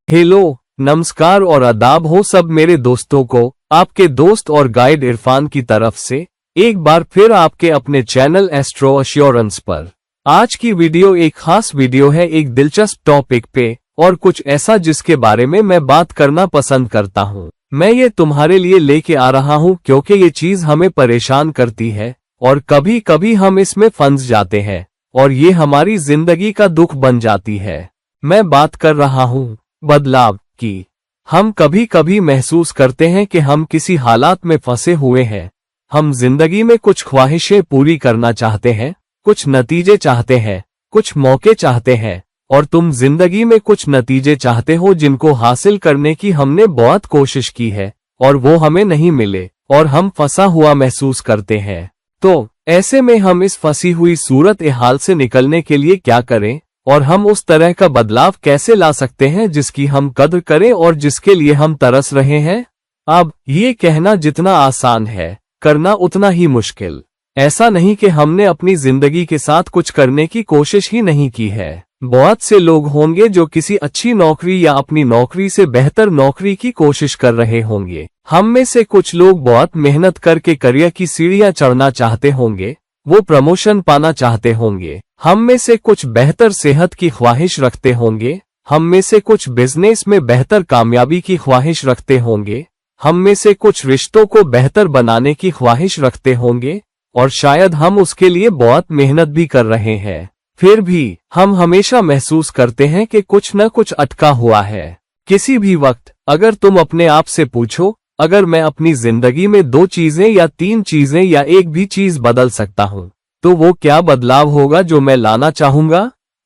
Hello, नमस्कार और आदाब हो सब मेरे दोस्तों को। आपके दोस्त और गाइड इरफान की तरफ से एक बार फिर आपके अपने चैनल एस्ट्रो अश्योरेंस पर। आज की वीडियो एक खास वीडियो है, एक दिलचस्प टॉपिक पे और कुछ ऐसा जिसके बारे में मैं बात करना पसंद करता हूँ। मैं ये तुम्हारे लिए लेके आ रहा हूँ क्योंकि ये चीज हमें परेशान करती है और कभी कभी हम इसमें फंस जाते हैं और ये हमारी जिंदगी का दुख बन जाती है। मैं बात कर रहा हूँ बदलाव की। हम कभी कभी महसूस करते हैं कि हम किसी हालात में फंसे हुए हैं। हम जिंदगी में कुछ ख्वाहिशें पूरी करना चाहते हैं, कुछ नतीजे चाहते हैं, कुछ मौके चाहते हैं और तुम जिंदगी में कुछ नतीजे चाहते हो जिनको हासिल करने की हमने बहुत कोशिश की है और वो हमें नहीं मिले और हम फंसा हुआ महसूस करते हैं। तो ऐसे में हम इस फंसी हुई सूरत हाल से निकलने के लिए क्या करें और हम उस तरह का बदलाव कैसे ला सकते हैं जिसकी हम कद्र करें और जिसके लिए हम तरस रहे हैं। अब ये कहना जितना आसान है, करना उतना ही मुश्किल। ऐसा नहीं कि हमने अपनी जिंदगी के साथ कुछ करने की कोशिश ही नहीं की है। बहुत से लोग होंगे जो किसी अच्छी नौकरी या अपनी नौकरी से बेहतर नौकरी की कोशिश कर रहे होंगे। हम में से कुछ लोग बहुत मेहनत करके करियर की सीढ़ियां चढ़ना चाहते होंगे, वो प्रमोशन पाना चाहते होंगे। हम में से कुछ बेहतर सेहत की ख्वाहिश रखते होंगे। हम में से कुछ बिजनेस में बेहतर कामयाबी की ख्वाहिश रखते होंगे। हम में से कुछ रिश्तों को बेहतर बनाने की ख्वाहिश रखते होंगे और शायद हम उसके लिए बहुत मेहनत भी कर रहे हैं। फिर भी हम हमेशा महसूस करते हैं कि कुछ न कुछ अटका हुआ है। किसी भी वक्त अगर तुम अपने आप से पूछो, अगर मैं अपनी जिंदगी में 2 चीजें या 3 चीजें या एक भी चीज बदल सकता हूँ तो वो क्या बदलाव होगा जो मैं लाना चाहूंगा,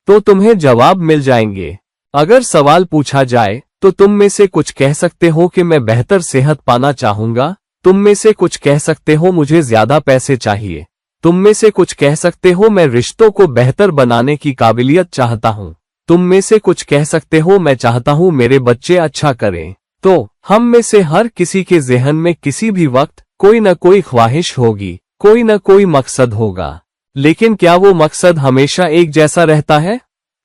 तो तुम्हें जवाब मिल जाएंगे। अगर सवाल पूछा जाए तो तुम में से कुछ कह सकते हो कि मैं बेहतर सेहत पाना चाहूंगा। तुम में से कुछ कह सकते हो मुझे ज्यादा पैसे चाहिए। तुम में से कुछ कह सकते हो मैं रिश्तों को बेहतर बनाने की काबिलियत चाहता हूँ। तुम में से कुछ कह सकते हो मैं चाहता हूँ मेरे बच्चे अच्छा करें। तो हम में से हर किसी के ज़हन में किसी भी वक्त कोई न कोई ख्वाहिश होगी, कोई न कोई मकसद होगा। लेकिन क्या वो मकसद हमेशा एक जैसा रहता है?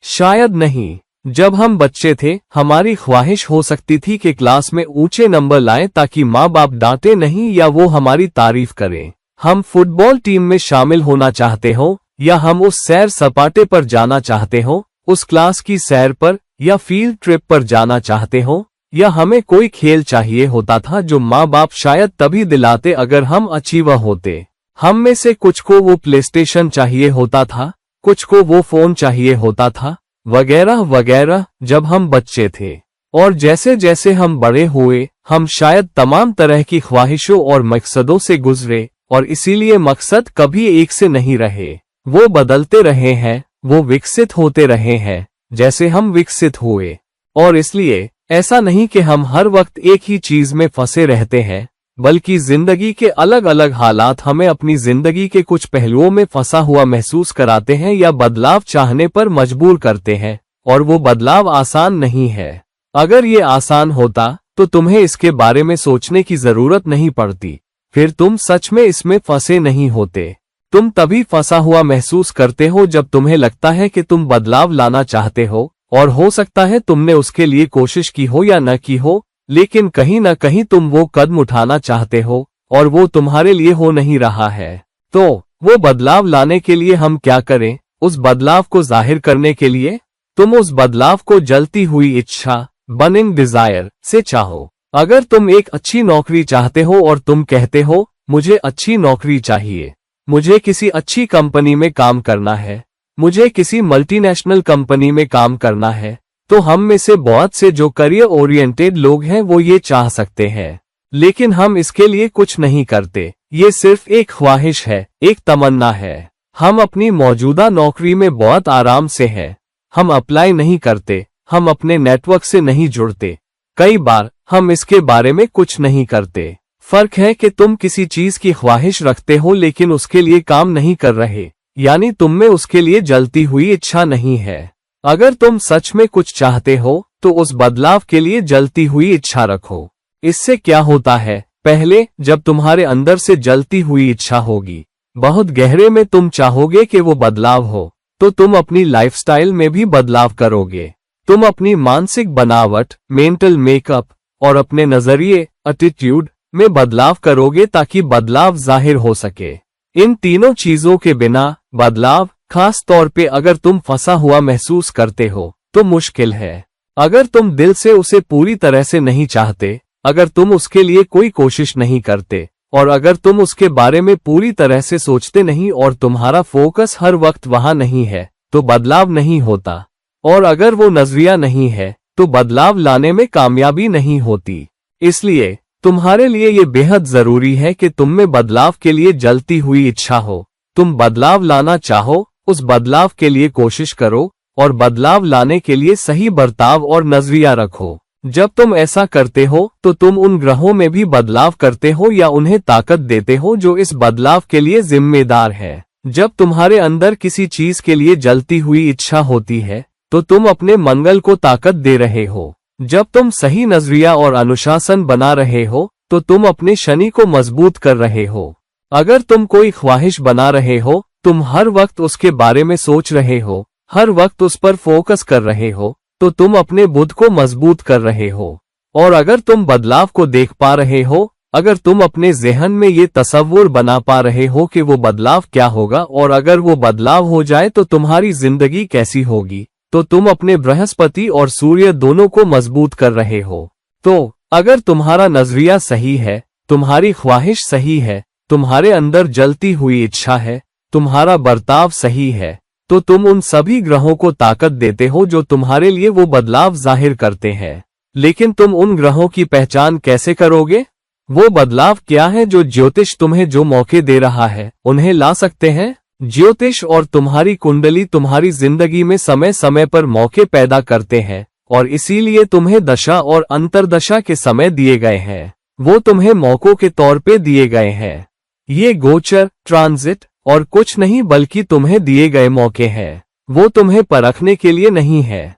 शायद नहीं। जब हम बच्चे थे हमारी ख्वाहिश हो सकती थी कि क्लास में ऊंचे नंबर लाएं ताकि माँ बाप डांटे नहीं या वो हमारी तारीफ करें। हम फुटबॉल टीम में शामिल होना चाहते हो या हम उस सैर सपाटे पर जाना चाहते हो, उस क्लास की सैर पर या फील्ड ट्रिप पर जाना चाहते हो, या हमें कोई खेल चाहिए होता था जो माँ बाप शायद तभी दिलाते अगर हम अचीवर होते। हम में से कुछ को वो प्लेस्टेशन चाहिए होता था, कुछ को वो फोन चाहिए होता था, वगैरह वगैरह जब हम बच्चे थे। और जैसे जैसे हम बड़े हुए हम शायद तमाम तरह की ख्वाहिशों और मकसदों से गुजरे और इसीलिए मकसद कभी एक से नहीं रहे। वो बदलते रहे हैं, वो विकसित होते रहे हैं जैसे हम विकसित हुए। और इसलिए ऐसा नहीं कि हम हर वक्त एक ही चीज में फंसे रहते हैं, बल्कि जिंदगी के अलग अलग हालात हमें अपनी जिंदगी के कुछ पहलुओं में फंसा हुआ महसूस कराते हैं या बदलाव चाहने पर मजबूर करते हैं। और वो बदलाव आसान नहीं है। अगर ये आसान होता तो तुम्हें इसके बारे में सोचने की जरूरत नहीं पड़ती, फिर तुम सच में इसमें फंसे नहीं होते। तुम तभी फंसा हुआ महसूस करते हो जब तुम्हें लगता है कि तुम बदलाव लाना चाहते हो और हो सकता है तुमने उसके लिए कोशिश की हो या न की हो, लेकिन कहीं न कहीं तुम वो कदम उठाना चाहते हो और वो तुम्हारे लिए हो नहीं रहा है। तो वो बदलाव लाने के लिए हम क्या करें? उस बदलाव को जाहिर करने के लिए तुम उस बदलाव को जलती हुई इच्छा, बर्निंग डिजायर से चाहो। अगर तुम एक अच्छी नौकरी चाहते हो और तुम कहते हो मुझे अच्छी नौकरी चाहिए, मुझे किसी अच्छी कंपनी में काम करना है, मुझे किसी मल्टीनेशनल कंपनी में काम करना है, तो हम में से बहुत से जो करियर ओरिएंटेड लोग हैं वो ये चाह सकते हैं, लेकिन हम इसके लिए कुछ नहीं करते। ये सिर्फ एक ख्वाहिश है, एक तमन्ना है। हम अपनी मौजूदा नौकरी में बहुत आराम से हैं। हम अप्लाई नहीं करते, हम अपने नेटवर्क से नहीं जुड़ते। कई बार हम इसके बारे में कुछ नहीं करते। फर्क है कि तुम किसी चीज की ख्वाहिश रखते हो लेकिन उसके लिए काम नहीं कर रहे, यानी तुम में उसके लिए जलती हुई इच्छा नहीं है। अगर तुम सच में कुछ चाहते हो तो उस बदलाव के लिए जलती हुई इच्छा रखो। इससे क्या होता है, पहले जब तुम्हारे अंदर से जलती हुई इच्छा होगी, बहुत गहरे में तुम चाहोगे कि वो बदलाव हो, तो तुम अपनी लाइफस्टाइल में भी बदलाव करोगे। तुम अपनी मानसिक बनावट, मेंटल मेकअप और अपने नजरिए, एटीट्यूड में बदलाव करोगे ताकि बदलाव जाहिर हो सके। इन तीनों चीजों के बिना बदलाव, खास तौर पे अगर तुम फंसा हुआ महसूस करते हो, तो मुश्किल है। अगर तुम दिल से उसे पूरी तरह से नहीं चाहते, अगर तुम उसके लिए कोई कोशिश नहीं करते, और अगर तुम उसके बारे में पूरी तरह से सोचते नहीं और तुम्हारा फोकस हर वक्त वहां नहीं है, तो बदलाव नहीं होता। और अगर वो नजरिया नहीं है, तो बदलाव लाने में कामयाबी नहीं होती। इसलिए तुम्हारे लिए ये बेहद जरूरी है कि तुम में बदलाव के लिए जलती हुई इच्छा हो। तुम बदलाव लाना चाहो, उस बदलाव के लिए कोशिश करो और बदलाव लाने के लिए सही बर्ताव और नजरिया रखो। जब तुम ऐसा करते हो तो तुम उन ग्रहों में भी बदलाव करते हो या उन्हें ताकत देते हो जो इस बदलाव के लिए जिम्मेदार है। जब तुम्हारे अंदर किसी चीज के लिए जलती हुई इच्छा होती है, तो तुम अपने मंगल को ताकत दे रहे हो। जब तुम सही नजरिया और अनुशासन बना रहे हो, तो तुम अपने शनि को मजबूत कर रहे हो। अगर तुम कोई ख्वाहिश बना रहे हो, तुम हर वक्त उसके बारे में सोच रहे हो, हर वक्त उस पर फोकस कर रहे हो, तो तुम अपने बुद्ध को मजबूत कर रहे हो। और अगर तुम बदलाव को देख पा रहे हो, अगर तुम अपने ज़हन में ये तसव्वुर बना पा रहे हो कि वो बदलाव क्या होगा और अगर वो बदलाव हो जाए तो तुम्हारी जिंदगी कैसी होगी, तो तुम अपने बृहस्पति और सूर्य दोनों को मजबूत कर रहे हो। तो अगर तुम्हारा नजरिया सही है, तुम्हारी ख्वाहिश सही है, तुम्हारे अंदर जलती हुई इच्छा है, तुम्हारा बर्ताव सही है, तो तुम उन सभी ग्रहों को ताकत देते हो जो तुम्हारे लिए वो बदलाव जाहिर करते हैं। लेकिन तुम उन ग्रहों की पहचान कैसे करोगे? वो बदलाव क्या है जो ज्योतिष तुम्हें जो मौके दे रहा है, उन्हें ला सकते हैं? ज्योतिष और तुम्हारी कुंडली तुम्हारी जिंदगी में समय समय पर मौके पैदा करते हैं और इसीलिए तुम्हें दशा और अंतरदशा के समय दिए गए हैं। वो तुम्हें मौकों के तौर पे दिए गए हैं। ये गोचर, ट्रांजिट और कुछ नहीं बल्कि तुम्हें दिए गए मौके हैं। वो तुम्हें परखने के लिए नहीं है।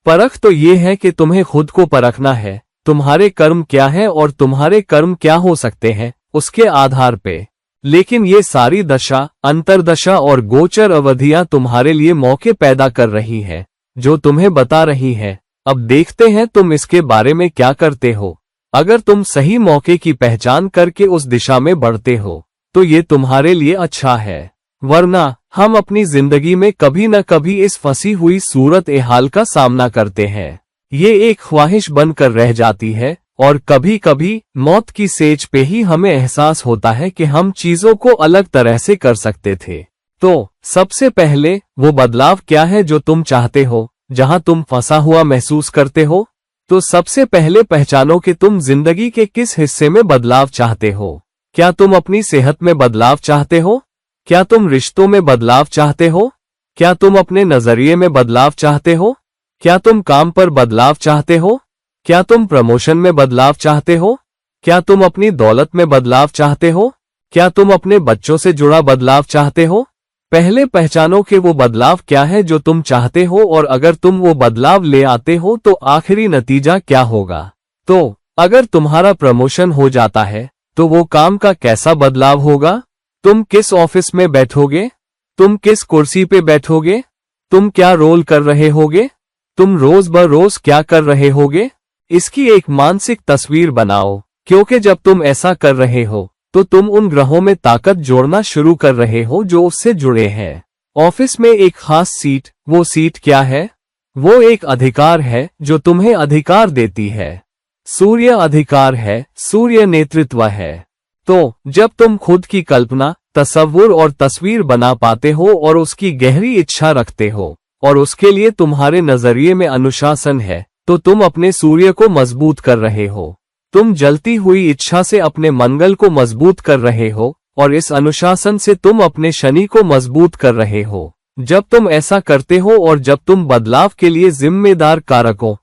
परख तो ये है कि तुम्हें खुद को परखना है, तुम्हारे कर्म क्या हैं और तुम्हारे कर्म क्या हो सकते हैं, उसके आधार पे। लेकिन ये सारी दशा, अंतरदशा और गोचर अवधियां तुम्हारे लिए मौके पैदा कर रही है, जो तुम्हें बता रही है। अब देखते हैं तुम इसके बारे में क्या करते हो। अगर तुम सही मौके की पहचान करके उस दिशा में बढ़ते हो, तो ये तुम्हारे लिए अच्छा है। वरना हम अपनी जिंदगी में कभी न कभी इस फंसी हुई सूरत ए हाल का सामना करते हैं। ये एक ख्वाहिश बनकर रह जाती है और कभी कभी मौत की सेज पे ही हमें एहसास होता है कि हम चीजों को अलग तरह से कर सकते थे। तो सबसे पहले वो बदलाव क्या है जो तुम चाहते हो, जहां तुम फंसा हुआ महसूस करते हो? तो सबसे पहले पहचानो कि तुम जिंदगी के किस हिस्से में बदलाव चाहते हो। क्या तुम अपनी सेहत में बदलाव चाहते हो? क्या तुम रिश्तों में बदलाव चाहते हो? क्या तुम अपने नजरिए में बदलाव चाहते हो? क्या तुम काम पर बदलाव चाहते हो? क्या तुम प्रमोशन में बदलाव चाहते हो? क्या तुम अपनी दौलत में बदलाव चाहते हो? क्या तुम अपने बच्चों से जुड़ा बदलाव चाहते हो? पहले पहचानो कि वो बदलाव क्या है जो तुम चाहते हो और अगर तुम वो बदलाव ले आते हो तो आखिरी नतीजा क्या होगा। तो अगर तुम्हारा प्रमोशन हो जाता है, तो वो काम का कैसा बदलाव होगा? तुम किस ऑफिस में बैठोगे? तुम किस कुर्सी पे बैठोगे? तुम क्या रोल कर रहे होगे? तुम रोज ब रोज क्या कर रहे होगे? इसकी एक मानसिक तस्वीर बनाओ, क्योंकि जब तुम ऐसा कर रहे हो, तो तुम उन ग्रहों में ताकत जोड़ना शुरू कर रहे हो जो उससे जुड़े हैं। ऑफिस में एक खास सीट, वो सीट क्या है? वो एक अधिकार है जो तुम्हें अधिकार देती है। सूर्य अधिकार है, सूर्य नेतृत्व है। तो जब तुम खुद की कल्पना, तसव्वुर और तस्वीर बना पाते हो और उसकी गहरी इच्छा रखते हो और उसके लिए तुम्हारे नजरिए में अनुशासन है, तो तुम अपने सूर्य को मजबूत कर रहे हो। तुम जलती हुई इच्छा से अपने मंगल को मजबूत कर रहे हो और इस अनुशासन से तुम अपने शनि को मजबूत कर रहे हो। जब तुम ऐसा करते हो और जब तुम बदलाव के लिए जिम्मेदार कारकों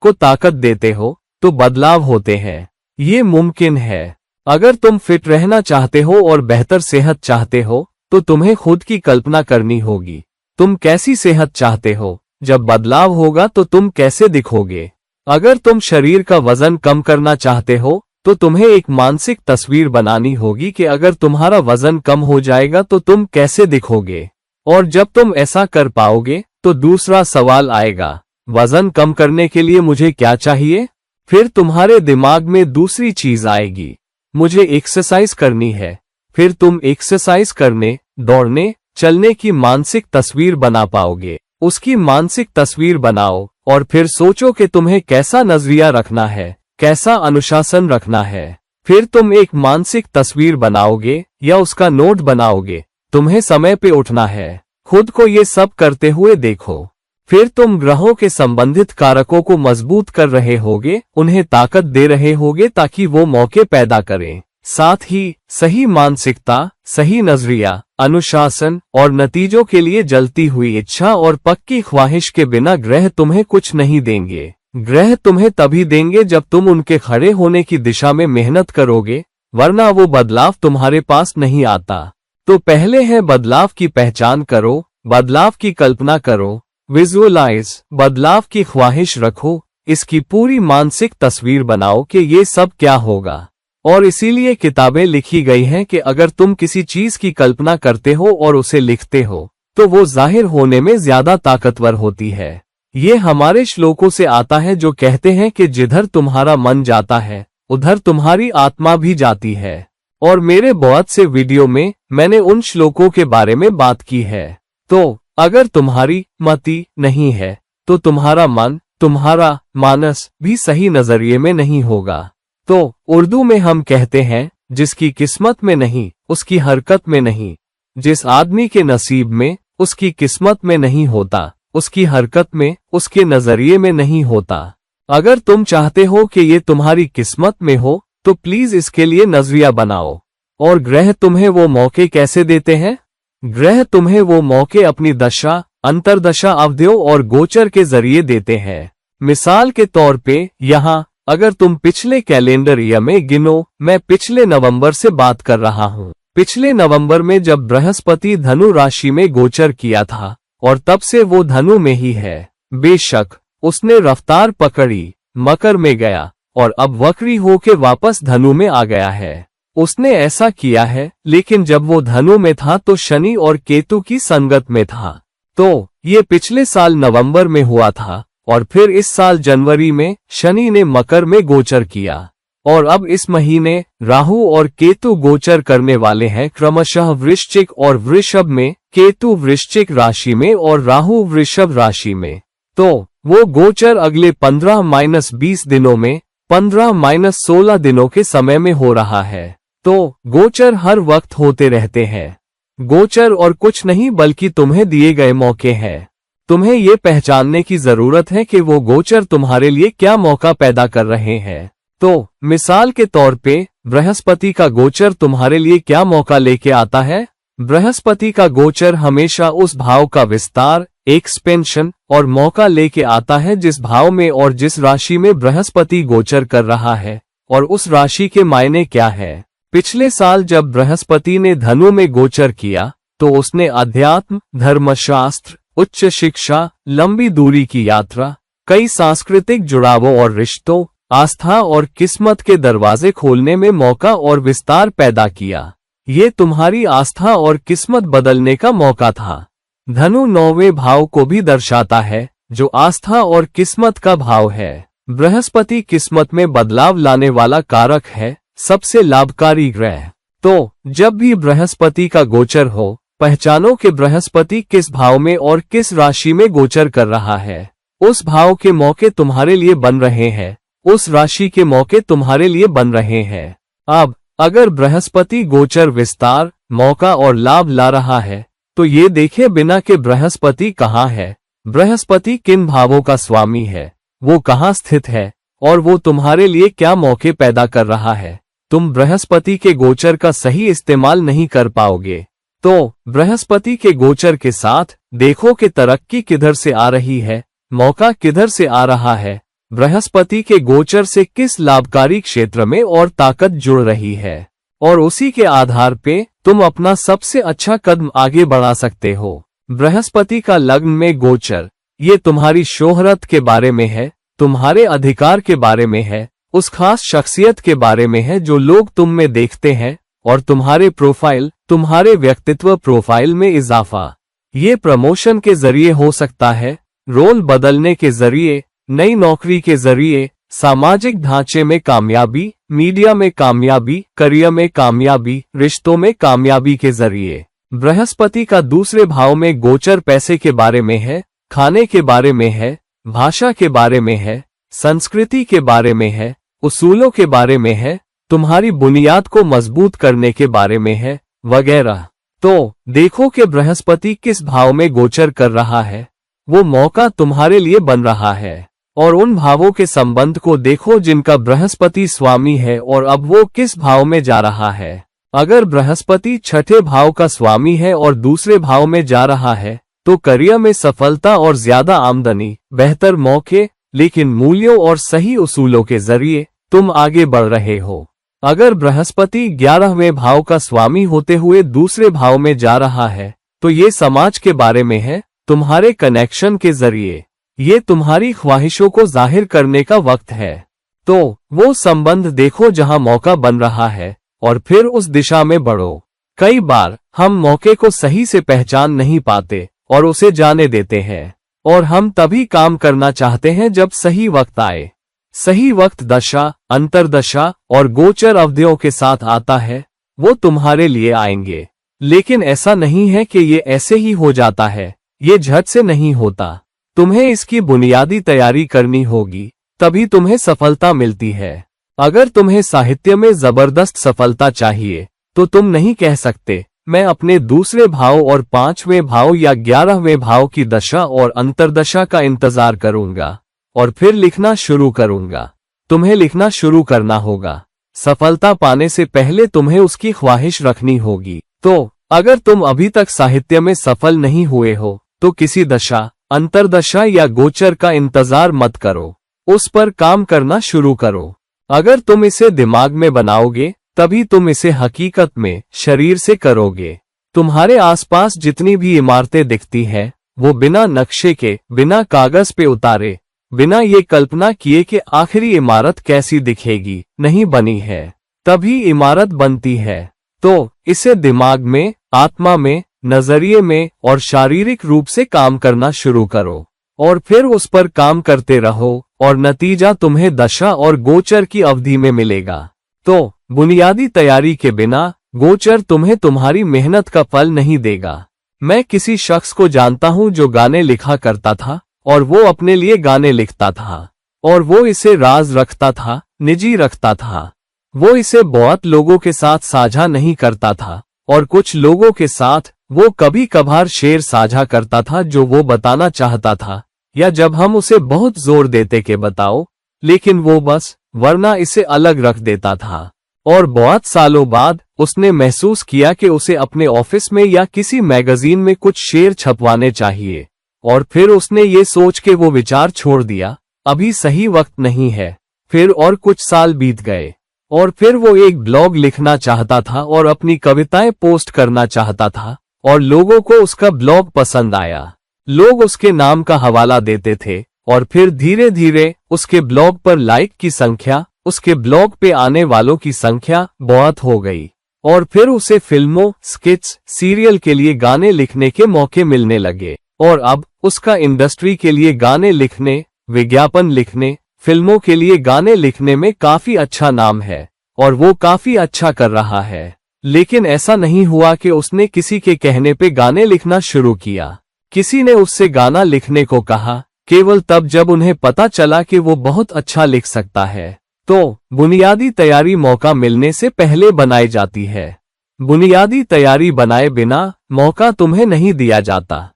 को ताकत देते हो, तो बदलाव होते हैं। ये मुमकिन है। अगर तुम फिट रहना चाहते हो और बेहतर सेहत चाहते हो, तो तुम्हें खुद की कल्पना करनी होगी। तुम कैसी सेहत चाहते हो? जब बदलाव होगा तो तुम कैसे दिखोगे? अगर तुम शरीर का वजन कम करना चाहते हो, तो तुम्हें एक मानसिक तस्वीर बनानी होगी कि अगर तुम्हारा वजन कम हो जाएगा तो तुम कैसे दिखोगे। और जब तुम ऐसा कर पाओगे, तो दूसरा सवाल आएगा, वजन कम करने के लिए मुझे क्या चाहिए? फिर तुम्हारे दिमाग में दूसरी चीज आएगी, मुझे एक्सरसाइज करनी है। फिर तुम एक्सरसाइज करने, दौड़ने, चलने की मानसिक तस्वीर बना पाओगे। उसकी मानसिक तस्वीर बनाओ और फिर सोचो कि तुम्हें कैसा नजरिया रखना है, कैसा अनुशासन रखना है। फिर तुम एक मानसिक तस्वीर बनाओगे या उसका नोट बनाओगे। तुम्हें समय पे उठना है। खुद को ये सब करते हुए देखो। फिर तुम ग्रहों के संबंधित कारकों को मजबूत कर रहे होगे, उन्हें ताकत दे रहे होगे ताकि वो मौके पैदा करें। साथ ही सही मानसिकता, सही नजरिया, अनुशासन और नतीजों के लिए जलती हुई इच्छा और पक्की ख्वाहिश के बिना ग्रह तुम्हें कुछ नहीं देंगे। ग्रह तुम्हें तभी देंगे जब तुम उनके खड़े होने की दिशा में मेहनत करोगे, वरना वो बदलाव तुम्हारे पास नहीं आता। तो पहले है बदलाव की पहचान करो, बदलाव की कल्पना करो, विजुअलाइज, बदलाव की ख्वाहिश रखो, इसकी पूरी मानसिक तस्वीर बनाओ कि ये सब क्या होगा। और इसीलिए किताबें लिखी गई हैं कि अगर तुम किसी चीज की कल्पना करते हो और उसे लिखते हो तो वो जाहिर होने में ज्यादा ताकतवर होती है। ये हमारे श्लोकों से आता है जो कहते हैं कि जिधर तुम्हारा मन जाता है उधर तुम्हारी आत्मा भी जाती है। और मेरे बहुत से वीडियो में मैंने उन श्लोकों के बारे में बात की है। तो अगर तुम्हारी मति नहीं है तो तुम्हारा मन, तुम्हारा मानस भी सही नजरिए में नहीं होगा। तो उर्दू में हम कहते हैं, जिसकी किस्मत में नहीं उसकी हरकत में नहीं। जिस आदमी के नसीब में उसकी किस्मत में नहीं होता, उसकी हरकत में, उसके नजरिए में नहीं होता। अगर तुम चाहते हो कि ये तुम्हारी किस्मत में हो तो प्लीज इसके लिए नजरिया बनाओ। और ग्रह तुम्हें वो मौके कैसे देते हैं? ग्रह तुम्हें वो मौके अपनी दशा, अंतरदशा अवधियों और गोचर के जरिए देते हैं। मिसाल के तौर पे यहाँ अगर तुम पिछले कैलेंडर ईयर में गिनो, मैं पिछले नवंबर से बात कर रहा हूँ। पिछले नवंबर में जब बृहस्पति धनु राशि में गोचर किया था और तब से वो धनु में ही है। बेशक उसने रफ्तार पकड़ी, मकर में गया और अब वक्री होके वापस धनु में आ गया है। उसने ऐसा किया है, लेकिन जब वो धनु में था तो शनि और केतु की संगत में था। तो ये पिछले साल नवंबर में हुआ था और फिर इस साल जनवरी में शनि ने मकर में गोचर किया। और अब इस महीने राहु और केतु गोचर करने वाले हैं क्रमशः वृश्चिक और वृषभ में, केतु वृश्चिक राशि में और राहु वृषभ राशि में। तो वो गोचर अगले 15-20 दिनों में, 15-16 दिनों के समय में हो रहा है। तो गोचर हर वक्त होते रहते हैं। गोचर और कुछ नहीं बल्कि तुम्हें दिए गए मौके हैं। तुम्हें ये पहचानने की जरूरत है कि वो गोचर तुम्हारे लिए क्या मौका पैदा कर रहे हैं। तो मिसाल के तौर पे बृहस्पति का गोचर तुम्हारे लिए क्या मौका लेके आता है? बृहस्पति का गोचर हमेशा उस भाव का विस्तार, एक्सपेंशन और मौका लेके आता है जिस भाव में और जिस राशि में बृहस्पति गोचर कर रहा है। और उस राशि के मायने क्या है? पिछले साल जब बृहस्पति ने धनु में गोचर किया तो उसने अध्यात्म, धर्मशास्त्र, उच्च शिक्षा, लंबी दूरी की यात्रा, कई सांस्कृतिक जुड़ावों और रिश्तों, आस्था और किस्मत के दरवाजे खोलने में मौका और विस्तार पैदा किया। ये तुम्हारी आस्था और किस्मत बदलने का मौका था। धनु 9वें भाव को भी दर्शाता है जो आस्था और किस्मत का भाव है। बृहस्पति किस्मत में बदलाव लाने वाला कारक है, सबसे लाभकारी ग्रह। तो जब भी बृहस्पति का गोचर हो, पहचानो कि बृहस्पति किस भाव में और किस राशि में गोचर कर रहा है। उस भाव के मौके तुम्हारे लिए बन रहे हैं, उस राशि के मौके तुम्हारे लिए बन रहे हैं। अब अगर बृहस्पति गोचर विस्तार, मौका और लाभ ला रहा है तो ये देखे बिना कि बृहस्पति कहाँ है, बृहस्पति किन भावों का स्वामी है, वो कहाँ स्थित है और वो तुम्हारे लिए क्या मौके पैदा कर रहा है, तुम बृहस्पति के गोचर का सही इस्तेमाल नहीं कर पाओगे। तो बृहस्पति के गोचर के साथ देखो कि तरक्की किधर से आ रही है, मौका किधर से आ रहा है, बृहस्पति के गोचर से किस लाभकारी क्षेत्र में और ताकत जुड़ रही है, और उसी के आधार पे तुम अपना सबसे अच्छा कदम आगे बढ़ा सकते हो। बृहस्पति का लग्न में गोचर, ये तुम्हारी शोहरत के बारे में है, तुम्हारे अधिकार के बारे में है, उस खास शख्सियत के बारे में है जो लोग तुम में देखते हैं, और तुम्हारे प्रोफाइल, तुम्हारे व्यक्तित्व प्रोफाइल में इजाफा। ये प्रमोशन के जरिए हो सकता है, रोल बदलने के जरिए, नई नौकरी के जरिए, सामाजिक ढांचे में कामयाबी, मीडिया में कामयाबी, करियर में कामयाबी, रिश्तों में कामयाबी के जरिए। बृहस्पति का दूसरे भाव में गोचर पैसे के बारे में है, खाने के बारे में है, भाषा के बारे में है, संस्कृति के बारे में है, उसूलों के बारे में है, तुम्हारी बुनियाद को मजबूत करने के बारे में है, वगैरह। तो देखो कि बृहस्पति किस भाव में गोचर कर रहा है, वो मौका तुम्हारे लिए बन रहा है। और उन भावों के संबंध को देखो जिनका बृहस्पति स्वामी है और अब वो किस भाव में जा रहा है। अगर बृहस्पति छठे भाव का स्वामी है और दूसरे भाव में जा रहा है तो करियर में सफलता और ज्यादा आमदनी, बेहतर मौके, लेकिन मूल्यों और सही उसूलों के जरिए तुम आगे बढ़ रहे हो। अगर बृहस्पति 11वें भाव का स्वामी होते हुए दूसरे भाव में जा रहा है तो ये समाज के बारे में है, तुम्हारे कनेक्शन के जरिए। ये तुम्हारी ख्वाहिशों को जाहिर करने का वक्त है। तो वो संबंध देखो जहां मौका बन रहा है और फिर उस दिशा में बढ़ो। कई बार हम मौके को सही से पहचान नहीं पाते और उसे जाने देते हैं, और हम तभी काम करना चाहते हैं जब सही वक्त आए। सही वक्त दशा, अंतरदशा और गोचर अवधियों के साथ आता है, वो तुम्हारे लिए आएंगे। लेकिन ऐसा नहीं है कि ये ऐसे ही हो जाता है, ये झट से नहीं होता। तुम्हें इसकी बुनियादी तैयारी करनी होगी, तभी तुम्हें सफलता मिलती है। अगर तुम्हें साहित्य में जबरदस्त सफलता चाहिए तो तुम नहीं कह सकते मैं अपने दूसरे भाव और 5वें भाव या 11वें भाव की दशा और अंतरदशा का इंतजार करूंगा और फिर लिखना शुरू करूंगा। तुम्हें लिखना शुरू करना होगा। सफलता पाने से पहले तुम्हें उसकी ख्वाहिश रखनी होगी। तो अगर तुम अभी तक साहित्य में सफल नहीं हुए हो तो किसी दशा, अंतरदशा या गोचर का इंतजार मत करो, उस पर काम करना शुरू करो। अगर तुम इसे दिमाग में बनाओगे तभी तुम इसे हकीकत में शरीर से करोगे। तुम्हारे आसपास जितनी भी इमारतें दिखती हैं वो बिना नक्शे के, बिना कागज पे उतारे, बिना ये कल्पना किए कि आखिरी इमारत कैसी दिखेगी, नहीं बनी है। तभी इमारत बनती है। तो इसे दिमाग में, आत्मा में, नजरिए में और शारीरिक रूप से काम करना शुरू करो और फिर उस पर काम करते रहो और नतीजा तुम्हें दशा और गोचर की अवधि में मिलेगा। तो बुनियादी तैयारी के बिना गोचर तुम्हें तुम्हारी मेहनत का फल नहीं देगा। मैं किसी शख्स को जानता हूं जो गाने लिखा करता था और वो अपने लिए गाने लिखता था और वो इसे राज रखता था, निजी रखता था। वो इसे बहुत लोगों के साथ साझा नहीं करता था और कुछ लोगों के साथ वो कभी कभार शेर साझा करता था जो वो बताना चाहता था, या जब हम उसे बहुत जोर देते कि बताओ, लेकिन वो बस वरना इसे अलग रख देता था। और बहुत सालों बाद उसने महसूस किया कि उसे अपने ऑफिस में या किसी मैगजीन में कुछ शेर छपवाने चाहिए, और फिर उसने ये सोच के वो विचार छोड़ दिया, अभी सही वक्त नहीं है। फिर और कुछ साल बीत गए और फिर वो एक ब्लॉग लिखना चाहता था और अपनी कविताएं पोस्ट करना चाहता था और लोगों को उसका ब्लॉग पसंद आया। लोग उसके नाम का हवाला देते थे और फिर धीरे धीरे उसके ब्लॉग पर लाइक की संख्या, उसके ब्लॉग पे आने वालों की संख्या बहुत हो गई और फिर उसे फिल्मों, स्किट्स, सीरियल के लिए गाने लिखने के मौके मिलने लगे और अब उसका इंडस्ट्री के लिए गाने लिखने, विज्ञापन लिखने, फिल्मों के लिए गाने लिखने में काफी अच्छा नाम है और वो काफी अच्छा कर रहा है। लेकिन ऐसा नहीं हुआ कि उसने किसी के कहने पे गाने लिखना शुरू किया। किसी ने उससे गाना लिखने को कहा केवल तब जब उन्हें पता चला कि वो बहुत अच्छा लिख सकता है। तो बुनियादी तैयारी मौका मिलने से पहले बनाई जाती है। बुनियादी तैयारी बनाए बिना मौका तुम्हें नहीं दिया जाता।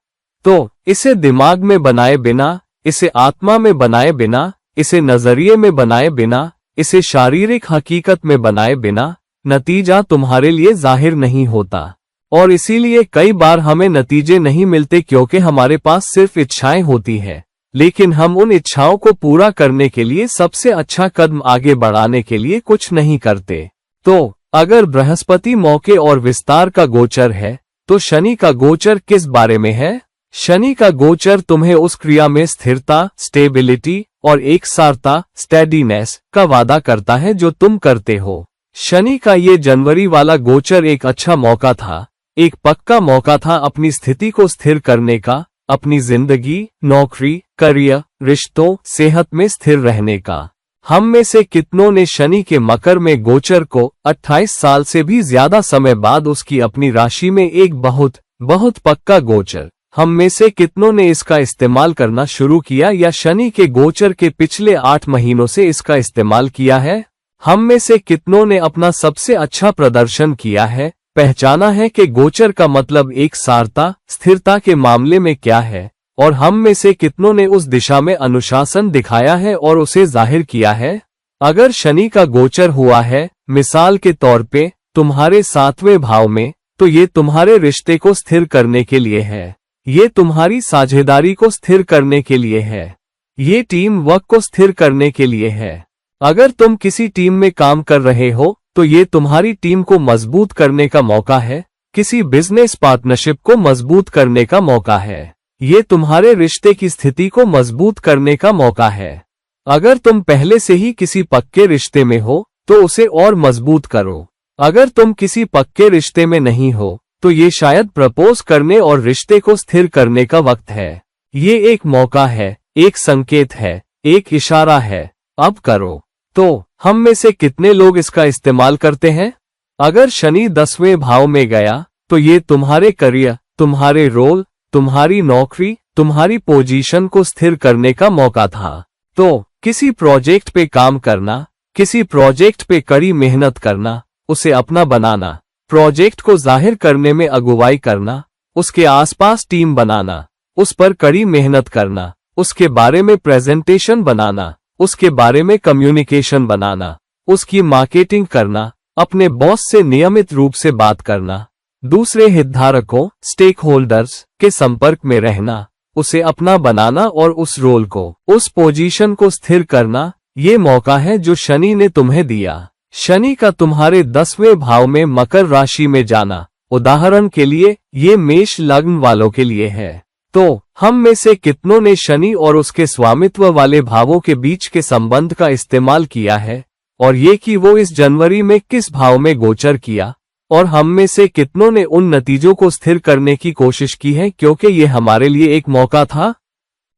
तो इसे दिमाग में बनाए बिना, इसे आत्मा में बनाए बिना, इसे नजरिए में बनाए बिना, इसे शारीरिक हकीकत में बनाए बिना नतीजा तुम्हारे लिए जाहिर नहीं होता। और इसीलिए कई बार हमें नतीजे नहीं मिलते क्योंकि हमारे पास सिर्फ इच्छाएं होती हैं, लेकिन हम उन इच्छाओं को पूरा करने के लिए सबसे अच्छा कदम आगे बढ़ाने के लिए कुछ नहीं करते। तो अगर बृहस्पति मौके और विस्तार का गोचर है तो शनि का गोचर किस बारे में है? शनि का गोचर तुम्हें उस क्रिया में स्थिरता, स्टेबिलिटी और एकसारता, स्टेडीनेस का वादा करता है जो तुम करते हो। शनि का ये जनवरी वाला गोचर एक अच्छा मौका था, एक पक्का मौका था अपनी स्थिति को स्थिर करने का, अपनी जिंदगी, नौकरी, करियर, रिश्तों, सेहत में स्थिर रहने का। हम में से कितनों ने शनि के मकर में गोचर को 28 साल से भी ज्यादा समय बाद उसकी अपनी राशि में एक बहुत पक्का गोचर, हम में से कितनों ने इसका इस्तेमाल करना शुरू किया या शनि के गोचर के पिछले 8 महीनों से इसका इस्तेमाल किया है? हम में से कितनों ने अपना सबसे अच्छा प्रदर्शन किया है, पहचाना है कि गोचर का मतलब एक सारता, स्थिरता के मामले में क्या है, और हम में से कितनों ने उस दिशा में अनुशासन दिखाया है और उसे जाहिर किया है? अगर शनि का गोचर हुआ है, मिसाल के तौर पे, तुम्हारे 7वें भाव में, तो ये तुम्हारे रिश्ते को स्थिर करने के लिए है। ये तुम्हारी साझेदारी को स्थिर करने के लिए है। ये टीम वर्क को स्थिर करने के लिए है। अगर तुम किसी टीम में काम कर रहे हो, तो ये तुम्हारी टीम को मजबूत करने का मौका है। किसी बिजनेस पार्टनरशिप को मजबूत करने का मौका है। ये तुम्हारे रिश्ते की स्थिति को मजबूत करने का मौका है। अगर तुम पहले से ही किसी पक्के रिश्ते में हो, तो उसे और मजबूत करो। अगर तुम किसी पक्के रिश्ते में नहीं हो, तो ये शायद प्रपोज करने और रिश्ते को स्थिर करने का वक्त है। ये एक मौका है, एक संकेत है, एक इशारा है, अब करो। तो हम में से कितने लोग इसका इस्तेमाल करते हैं? अगर शनि 10वें भाव में गया, तो ये तुम्हारे करियर, तुम्हारे रोल, तुम्हारी नौकरी, तुम्हारी पोजीशन को स्थिर करने का मौका था। तो किसी प्रोजेक्ट पे काम करना, किसी प्रोजेक्ट पे कड़ी मेहनत करना, उसे अपना बनाना, प्रोजेक्ट को जाहिर करने में अगुवाई करना, उसके आसपास टीम बनाना, उस पर कड़ी मेहनत करना, उसके बारे में प्रेजेंटेशन बनाना, उसके बारे में कम्युनिकेशन बनाना, उसकी मार्केटिंग करना, अपने बॉस से नियमित रूप से बात करना, दूसरे हितधारकों, स्टेक होल्डर्स के संपर्क में रहना, उसे अपना बनाना और उस रोल को, उस पोजीशन को स्थिर करना, ये मौका है जो शनि ने तुम्हें दिया। शनि का तुम्हारे 10वें भाव में मकर राशि में जाना, उदाहरण के लिए, ये मेष लग्न वालों के लिए है। तो हम में से कितनों ने शनि और उसके स्वामित्व वाले भावों के बीच के संबंध का इस्तेमाल किया है, और ये कि वो इस जनवरी में किस भाव में गोचर किया, और हम में से कितनों ने उन नतीजों को स्थिर करने की कोशिश की है क्योंकि ये हमारे लिए एक मौका था।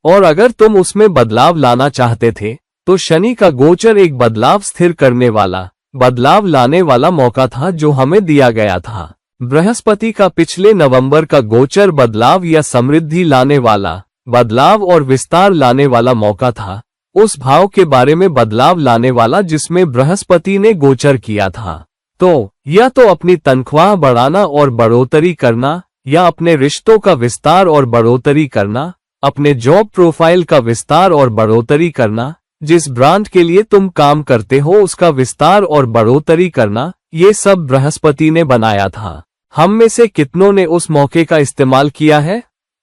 और अगर तुम उसमें बदलाव लाना चाहते थे, तो शनि का गोचर एक बदलाव स्थिर करने वाला, बदलाव लाने वाला मौका था जो हमें दिया गया था। बृहस्पति का पिछले नवंबर का गोचर बदलाव या समृद्धि लाने वाला, बदलाव और विस्तार लाने वाला मौका था, उस भाव के बारे में बदलाव लाने वाला जिसमें बृहस्पति ने गोचर किया था। तो या तो अपनी तनख्वाह बढ़ाना और बढ़ोतरी करना, या अपने रिश्तों का विस्तार और बढ़ोतरी करना, अपने जॉब प्रोफाइल का विस्तार और बढ़ोतरी करना, जिस ब्रांड के लिए तुम काम करते हो उसका विस्तार और बढ़ोतरी करना, ये सब बृहस्पति ने बनाया था। हम में से कितनों ने उस मौके का इस्तेमाल किया है?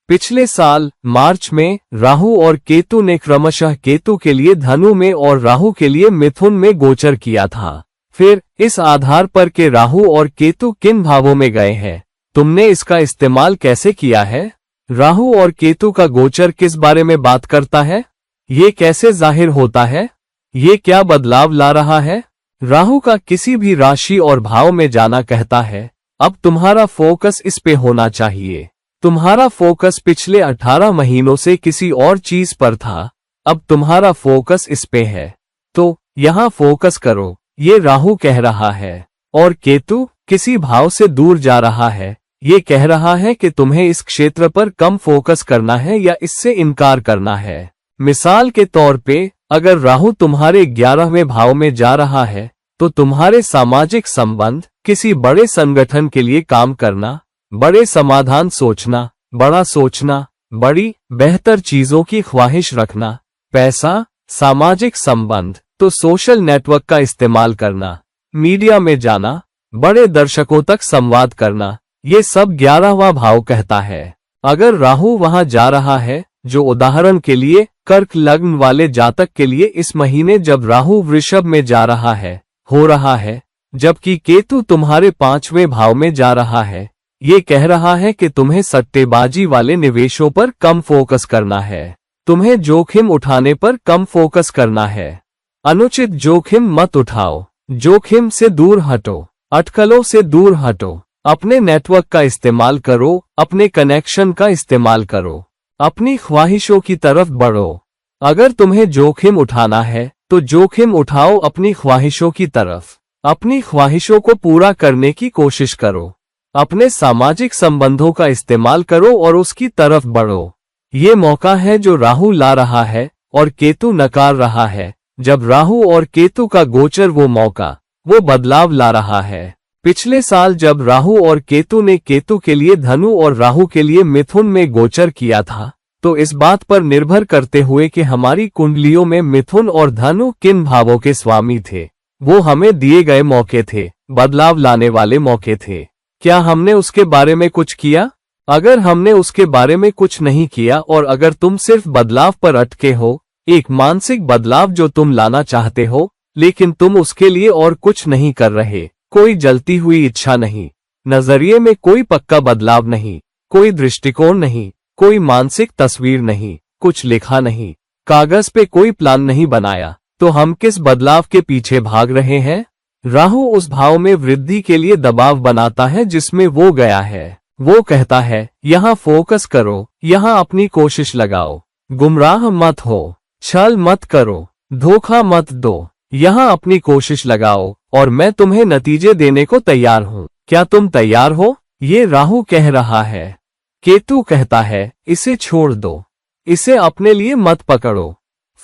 पिछले साल मार्च में राहु और केतु ने क्रमशः केतु के लिए धनु में और राहु के लिए मिथुन में गोचर किया था। फिर इस आधार पर कि राहु और केतु किन भावों में गए हैं, तुमने इसका इस्तेमाल कैसे किया है? राहु और केतु का गोचर किस बारे में बात करता है? ये कैसे जाहिर होता है? ये क्या बदलाव ला रहा है? राहु का किसी भी राशि और भाव में जाना कहता है, अब तुम्हारा फोकस इस पे होना चाहिए। तुम्हारा फोकस पिछले 18 महीनों से किसी और चीज पर था, अब तुम्हारा फोकस इस पे है, तो यहाँ फोकस करो, ये राहु कह रहा है। और केतु किसी भाव से दूर जा रहा है, ये कह रहा है कि तुम्हें इस क्षेत्र पर कम फोकस करना है या इससे इनकार करना है। मिसाल के तौर पे, अगर राहु तुम्हारे 11वें भाव में जा रहा है, तो तुम्हारे सामाजिक संबंध, किसी बड़े संगठन के लिए काम करना, बड़े समाधान सोचना, बड़ा सोचना, बड़ी बेहतर चीजों की ख्वाहिश रखना, पैसा, सामाजिक संबंध, तो सोशल नेटवर्क का इस्तेमाल करना, मीडिया में जाना, बड़े दर्शकों तक संवाद करना, ये सब 11वां भाव कहता है। अगर राहु वहां जा रहा है, जो उदाहरण के लिए कर्क लग्न वाले जातक के लिए इस महीने जब राहु वृषभ में जा रहा है, हो रहा है, जबकि केतु तुम्हारे 5वें भाव में जा रहा है, ये कह रहा है कि तुम्हें सट्टेबाजी वाले निवेशों पर कम फोकस करना है, तुम्हें जोखिम उठाने पर कम फोकस करना है। अनुचित जोखिम मत उठाओ, जोखिम से दूर हटो, अटकलों से दूर हटो, अपने नेटवर्क का इस्तेमाल करो, अपने कनेक्शन का इस्तेमाल करो। अपनी ख्वाहिशों की तरफ बढ़ो। अगर तुम्हें जोखिम उठाना है तो जोखिम उठाओ अपनी ख्वाहिशों की तरफ। अपनी ख्वाहिशों को पूरा करने की कोशिश करो। अपने सामाजिक संबंधों का इस्तेमाल करो और उसकी तरफ बढ़ो। ये मौका है जो राहु ला रहा है और केतु नकार रहा है। जब राहु और केतु का गोचर वो मौका, वो बदलाव ला रहा है। पिछले साल जब राहु और केतु ने केतु के लिए धनु और राहु के लिए मिथुन में गोचर किया था, तो इस बात पर निर्भर करते हुए कि हमारी कुंडलियों में मिथुन और धनु किन भावों के स्वामी थे, वो हमें दिए गए मौके थे, बदलाव लाने वाले मौके थे। क्या हमने उसके बारे में कुछ किया? अगर हमने उसके बारे में कुछ नहीं किया और अगर तुम सिर्फ बदलाव पर अटके हो, एक मानसिक बदलाव जो तुम लाना चाहते हो, लेकिन तुम उसके लिए और कुछ नहीं कर रहे, कोई जलती हुई इच्छा नहीं, नजरिए में कोई पक्का बदलाव नहीं, कोई दृष्टिकोण नहीं, कोई मानसिक तस्वीर नहीं, कुछ लिखा नहीं, कागज पे कोई प्लान नहीं बनाया, तो हम किस बदलाव के पीछे भाग रहे हैं? राहु उस भाव में वृद्धि के लिए दबाव बनाता है जिसमें वो गया है। वो कहता है, यहाँ फोकस करो, यहाँ अपनी कोशिश लगाओ, गुमराह मत हो, छल मत करो, धोखा मत दो, यहाँ अपनी कोशिश लगाओ और मैं तुम्हें नतीजे देने को तैयार हूँ। क्या तुम तैयार हो? ये राहु कह रहा है। केतु कहता है, इसे छोड़ दो, इसे अपने लिए मत पकड़ो,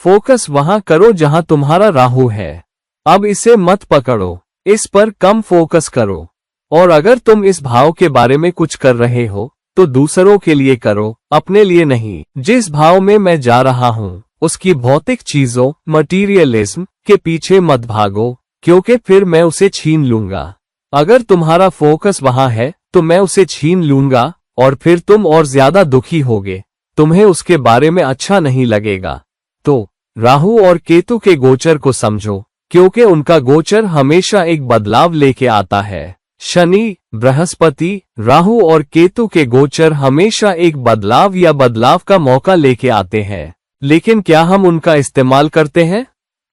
फोकस वहां करो जहां तुम्हारा राहु है। अब इसे मत पकड़ो, इस पर कम फोकस करो। और अगर तुम इस भाव के बारे में कुछ कर रहे हो तो दूसरों के लिए करो, अपने लिए नहीं। जिस भाव में मैं जा रहा हूँ उसकी भौतिक चीजों, मटीरियलिज्म के पीछे मत भागो, क्योंकि फिर मैं उसे छीन लूंगा। अगर तुम्हारा फोकस वहां है तो मैं उसे छीन लूंगा और फिर तुम और ज्यादा दुखी होगे, तुम्हें उसके बारे में अच्छा नहीं लगेगा। तो राहु और केतु के गोचर को समझो, क्योंकि उनका गोचर हमेशा एक बदलाव लेके आता है। शनि, बृहस्पति, राहु और केतु के गोचर हमेशा एक बदलाव या बदलाव का मौका लेके आते हैं, लेकिन क्या हम उनका इस्तेमाल करते हैं?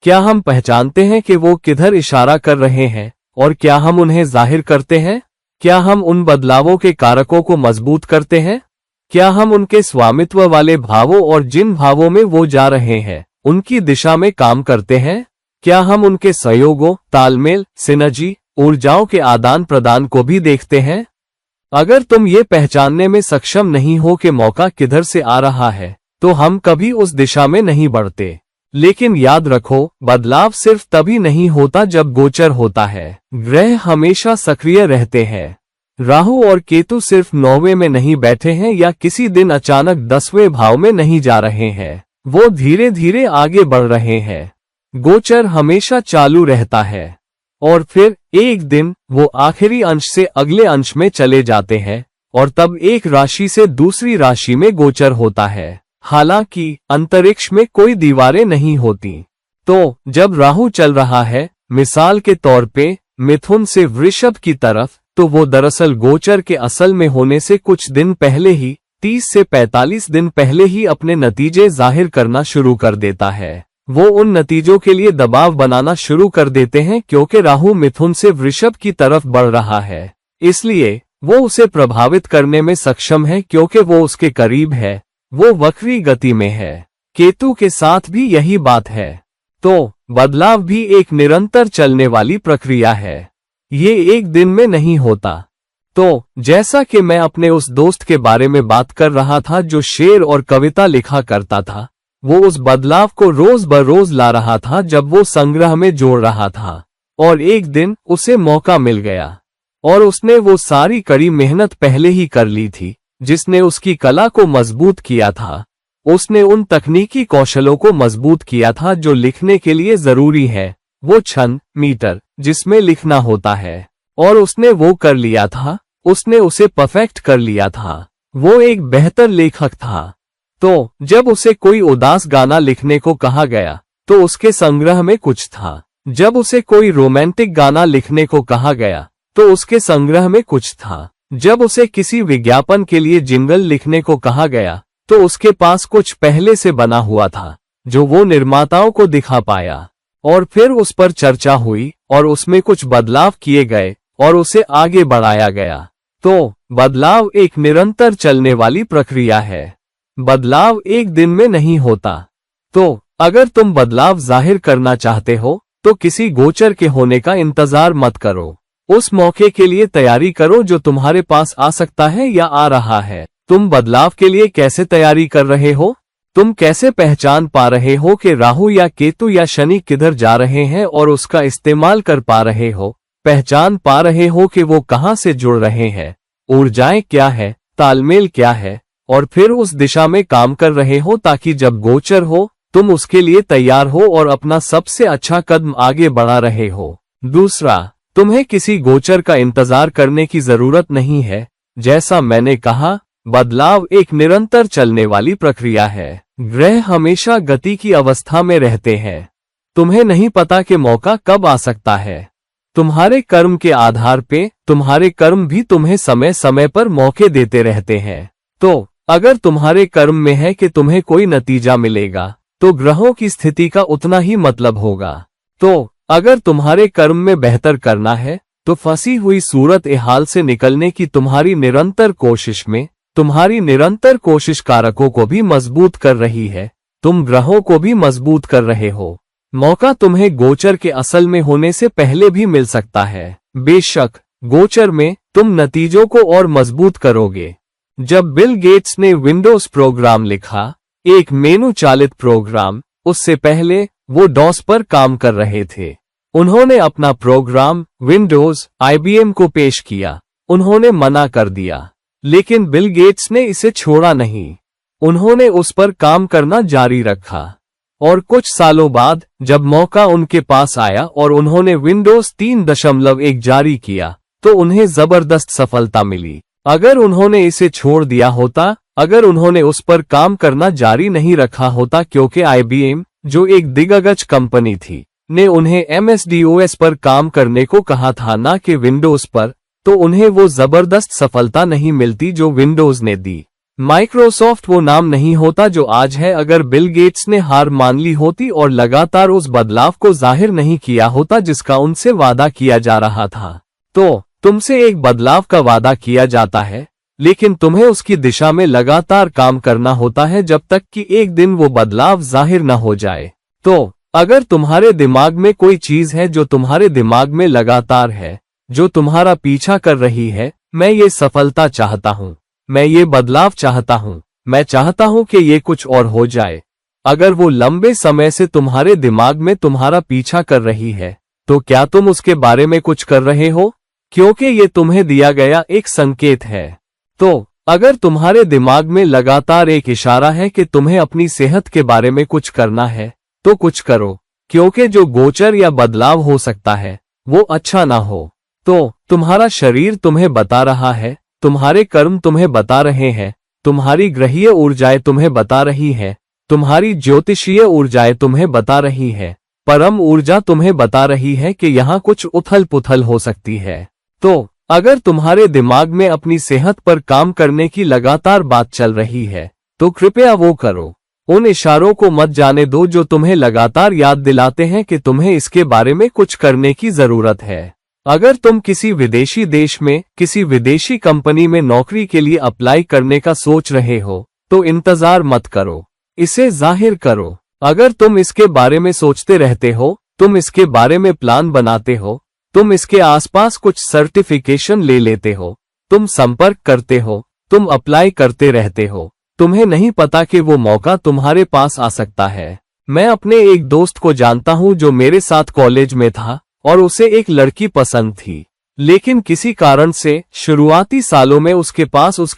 क्या हम पहचानते हैं कि वो किधर इशारा कर रहे हैं और क्या हम उन्हें जाहिर करते हैं? क्या हम उन बदलावों के कारकों को मजबूत करते हैं? क्या हम उनके स्वामित्व वाले भावों और जिन भावों में वो जा रहे हैं उनकी दिशा में काम करते हैं? क्या हम उनके सहयोगों, तालमेल, सिनर्जी, ऊर्जाओं के आदान प्रदान को भी देखते हैं? अगर तुम ये पहचानने में सक्षम नहीं हो कि मौका किधर से आ रहा है, तो हम कभी उस दिशा में नहीं बढ़ते। लेकिन याद रखो, बदलाव सिर्फ तभी नहीं होता जब गोचर होता है। ग्रह हमेशा सक्रिय रहते हैं। राहु और केतु सिर्फ 9वें में नहीं बैठे हैं या किसी दिन अचानक 10वें भाव में नहीं जा रहे हैं, वो धीरे धीरे आगे बढ़ रहे हैं। गोचर हमेशा चालू रहता है और फिर एक दिन वो आखिरी अंश से अगले अंश में चले जाते हैं और तब एक राशि से दूसरी राशि में गोचर होता है। हालांकि अंतरिक्ष में कोई दीवारें नहीं होती। तो जब राहु चल रहा है, मिसाल के तौर पे मिथुन से वृषभ की तरफ, तो वो दरअसल गोचर के असल में होने से कुछ दिन पहले ही, 30 से 45 दिन पहले ही अपने नतीजे जाहिर करना शुरू कर देता है। वो उन नतीजों के लिए दबाव बनाना शुरू कर देते हैं क्योंकि राहु मिथुन से वृषभ की तरफ बढ़ रहा है, इसलिए वो उसे प्रभावित करने में सक्षम है क्योंकि वो उसके करीब है, वो वक्री गति में है। केतु के साथ भी यही बात है। तो बदलाव भी एक निरंतर चलने वाली प्रक्रिया है, ये एक दिन में नहीं होता। तो जैसा कि मैं अपने उस दोस्त के बारे में बात कर रहा था जो शेर और कविता लिखा करता था, वो उस बदलाव को रोज बरोज ला रहा था जब वो संग्रह में जोड़ रहा था, और एक दिन उसे मौका मिल गया और उसने वो सारी कड़ी मेहनत पहले ही कर ली थी जिसने उसकी कला को मजबूत किया था। उसने उन तकनीकी कौशलों को मजबूत किया था जो लिखने के लिए जरूरी है, वो छंद, मीटर जिसमें लिखना होता है, और उसने वो कर लिया था, उसने उसे परफेक्ट कर लिया था। वो एक बेहतर लेखक था। तो जब उसे कोई उदास गाना लिखने को कहा गया तो उसके संग्रह में कुछ था। जब उसे कोई रोमांटिक गाना लिखने को कहा गया तो उसके संग्रह में कुछ था। जब उसे किसी विज्ञापन के लिए जिंगल लिखने को कहा गया तो उसके पास कुछ पहले से बना हुआ था जो वो निर्माताओं को दिखा पाया, और फिर उस पर चर्चा हुई और उसमें कुछ बदलाव किए गए और उसे आगे बढ़ाया गया। तो बदलाव एक निरंतर चलने वाली प्रक्रिया है। बदलाव एक दिन में नहीं होता। तो अगर तुम बदलाव जाहिर करना चाहते हो तो किसी गोचर के होने का इंतजार मत करो। उस मौके के लिए तैयारी करो जो तुम्हारे पास आ सकता है या आ रहा है। तुम बदलाव के लिए कैसे तैयारी कर रहे हो? तुम कैसे पहचान पा रहे हो कि राहु या केतु या शनि किधर जा रहे हैं और उसका इस्तेमाल कर पा रहे हो? पहचान पा रहे हो कि वो कहां से जुड़ रहे हैं, ऊर्जाएं क्या है, तालमेल क्या है, और फिर उस दिशा में काम कर रहे हो ताकि जब गोचर हो तुम उसके लिए तैयार हो और अपना सबसे अच्छा कदम आगे बढ़ा रहे हो। दूसरा, तुम्हें किसी गोचर का इंतजार करने की जरूरत नहीं है। जैसा मैंने कहा, बदलाव एक निरंतर चलने वाली प्रक्रिया है। ग्रह हमेशा गति की अवस्था में रहते हैं। तुम्हें नहीं पता कि मौका कब आ सकता है। तुम्हारे कर्म के आधार पे तुम्हारे कर्म भी तुम्हें समय समय पर मौके देते रहते हैं। तो अगर तुम्हारे कर्म में है कि तुम्हें कोई नतीजा मिलेगा तो ग्रहों की स्थिति का उतना ही मतलब होगा। तो अगर तुम्हारे कर्म में बेहतर करना है तो फंसी हुई सूरत ए हाल से निकलने की तुम्हारी निरंतर कोशिश में तुम्हारी निरंतर कोशिश कारकों को भी मजबूत कर रही है, तुम ग्रहों को भी मजबूत कर रहे हो। मौका तुम्हें गोचर के असल में होने से पहले भी मिल सकता है। बेशक गोचर में तुम नतीजों को और मजबूत करोगे। जब बिल गेट्स ने विंडोज प्रोग्राम लिखा, एक मेनू चालित प्रोग्राम, उससे पहले वो डॉस पर काम कर रहे थे। उन्होंने अपना प्रोग्राम विंडोज IBM को पेश किया। उन्होंने मना कर दिया, लेकिन बिल गेट्स ने इसे छोड़ा नहीं। उन्होंने उस पर काम करना जारी रखा और कुछ सालों बाद जब मौका उनके पास आया और उन्होंने विंडोज 3.1 जारी किया तो उन्हें जबरदस्त सफलता मिली। अगर उन्होंने इसे छोड़ दिया होता, अगर उन्होंने उस पर काम करना जारी नहीं रखा होता, क्योंकि IBM, जो एक दिग्गज कंपनी थी, ने उन्हें MS-DOS पर काम करने को कहा था, ना कि विंडोज पर, तो उन्हें वो जबरदस्त सफलता नहीं मिलती जो विंडोज ने दी। माइक्रोसॉफ्ट वो नाम नहीं होता जो आज है अगर बिल गेट्स ने हार मान ली होती और लगातार उस बदलाव को जाहिर नहीं किया होता जिसका उनसे वादा किया जा रहा था। तो तुमसे एक बदलाव का वादा किया जाता है, लेकिन तुम्हें उसकी दिशा में लगातार काम करना होता है जब तक कि एक दिन वो बदलाव जाहिर न हो जाए। तो अगर तुम्हारे दिमाग में कोई चीज है जो तुम्हारे दिमाग में लगातार है, जो तुम्हारा पीछा कर रही है, मैं ये सफलता चाहता हूँ, मैं ये बदलाव चाहता हूँ, मैं चाहता हूँ कि ये कुछ और हो जाए। अगर वो लंबे समय से तुम्हारे दिमाग में तुम्हारा पीछा कर रही है, तो क्या तुम उसके बारे में कुछ कर रहे हो? क्योंकि ये तुम्हें दिया गया एक संकेत है। तो अगर तुम्हारे दिमाग में लगातार एक इशारा है कि तुम्हें अपनी सेहत के बारे में कुछ करना है, तो कुछ करो, क्योंकि जो गोचर या बदलाव हो सकता है वो अच्छा ना हो। तो तुम्हारा शरीर तुम्हें बता रहा है, तुम्हारे कर्म तुम्हें बता रहे हैं, तुम्हारी ग्रहीय ऊर्जाएं तुम्हें बता रही है, तुम्हारी ज्योतिषीय ऊर्जाएं तुम्हें बता रही है, परम ऊर्जा तुम्हें बता रही है कि यहाँ कुछ उथल पुथल हो सकती है। तो अगर तुम्हारे दिमाग में अपनी सेहत पर काम करने की लगातार बात चल रही है, तो कृपया वो करो। उन इशारों को मत जाने दो जो तुम्हें लगातार याद दिलाते हैं कि तुम्हें इसके बारे में कुछ करने की जरूरत है। अगर तुम किसी विदेशी देश में किसी विदेशी कंपनी में नौकरी के लिए अप्लाई करने का सोच रहे हो, तो इंतजार मत करो, इसे जाहिर करो। अगर तुम इसके बारे में सोचते रहते हो, तुम इसके बारे में प्लान बनाते हो, तुम इसके आसपास कुछ सर्टिफिकेशन ले लेते हो, तुम संपर्क करते हो, तुम अप्लाई करते रहते हो, तुम्हें नहीं पता कि वो मौका तुम्हारे पास आ सकता है। मैं अपने एक दोस्त को जानता हूं जो मेरे साथ कॉलेज में था और उसे एक लड़की पसंद थी, लेकिन किसी कारण से शुरुआती सालों में उसके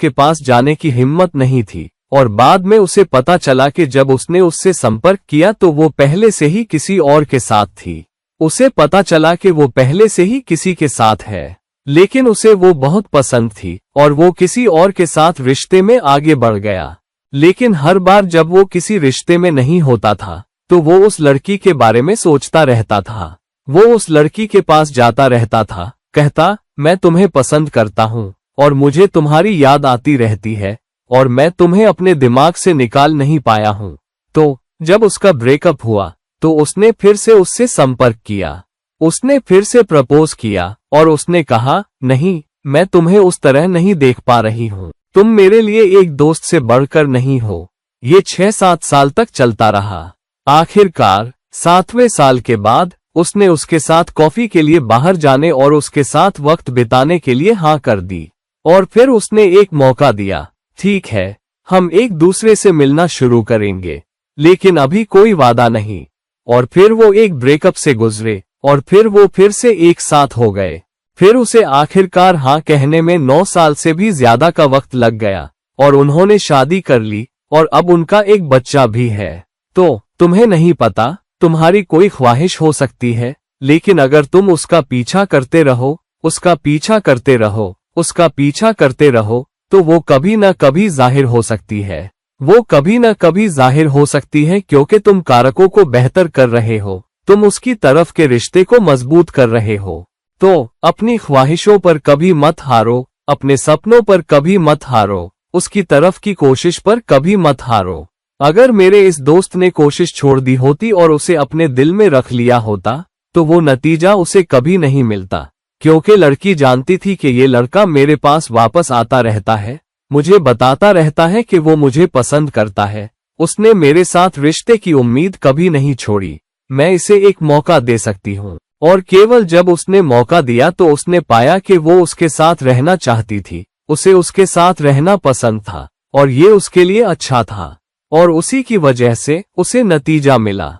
पास जाने की हिम्मत नहीं थी और बाद में उसे पता चला कि जब उसने उससे संपर्क किया तो वो पहले से ही किसी और के साथ थी। उसे पता चला कि वो पहले से ही किसी के साथ है, लेकिन उसे वो बहुत पसंद थी और वो किसी और के साथ रिश्ते में आगे बढ़ गया। लेकिन हर बार जब वो किसी रिश्ते में नहीं होता था तो वो उस लड़की के बारे में सोचता रहता था। वो उस लड़की के पास जाता रहता था, कहता, मैं तुम्हें पसंद करता हूँ और मुझे तुम्हारी याद आती रहती है और मैं तुम्हें अपने दिमाग से निकाल नहीं पाया हूँ। तो जब उसका ब्रेकअप हुआ तो उसने फिर से उससे संपर्क किया, उसने फिर से प्रपोज किया और उसने कहा, नहीं, मैं तुम्हें उस तरह नहीं देख पा रही हूँ, तुम मेरे लिए एक दोस्त से बढ़कर नहीं हो, ये 6-7 साल तक चलता रहा। आखिरकार 7वें साल के बाद उसने उसके साथ कॉफी के लिए बाहर जाने और उसके साथ वक्त बिताने के लिए हाँ कर दी। और फिर उसने एक मौका दिया, ठीक है हम एक दूसरे से मिलना शुरू करेंगे, लेकिन अभी कोई वादा नहीं। और फिर वो एक ब्रेकअप से गुजरे और फिर वो फिर से एक साथ हो गए। फिर उसे आखिरकार हाँ कहने में 9 साल से भी ज्यादा का वक्त लग गया और उन्होंने शादी कर ली और अब उनका एक बच्चा भी है। तो तुम्हें नहीं पता, तुम्हारी कोई ख्वाहिश हो सकती है, लेकिन अगर तुम उसका पीछा करते रहो, उसका पीछा करते रहो, उसका पीछा करते रहो, तो वो कभी न कभी जाहिर हो सकती है। वो कभी न कभी जाहिर हो सकती है क्योंकि तुम कारकों को बेहतर कर रहे हो, तुम उसकी तरफ के रिश्ते को मजबूत कर रहे हो। तो अपनी ख्वाहिशों पर कभी मत हारो, अपने सपनों पर कभी मत हारो, उसकी तरफ की कोशिश पर कभी मत हारो। अगर मेरे इस दोस्त ने कोशिश छोड़ दी होती और उसे अपने दिल में रख लिया होता, तो वो नतीजा उसे कभी नहीं मिलता, क्योंकि लड़की जानती थी कि ये लड़का मेरे पास वापस आता रहता है, मुझे बताता रहता है कि वो मुझे पसंद करता है। उसने मेरे साथ रिश्ते की उम्मीद कभी नहीं छोड़ी, मैं इसे एक मौका दे सकती हूँ। और केवल जब उसने मौका दिया तो उसने पाया कि वो उसके साथ रहना चाहती थी, उसे उसके साथ रहना पसंद था और ये उसके लिए अच्छा था, और उसी की वजह से उसे नतीजा मिला।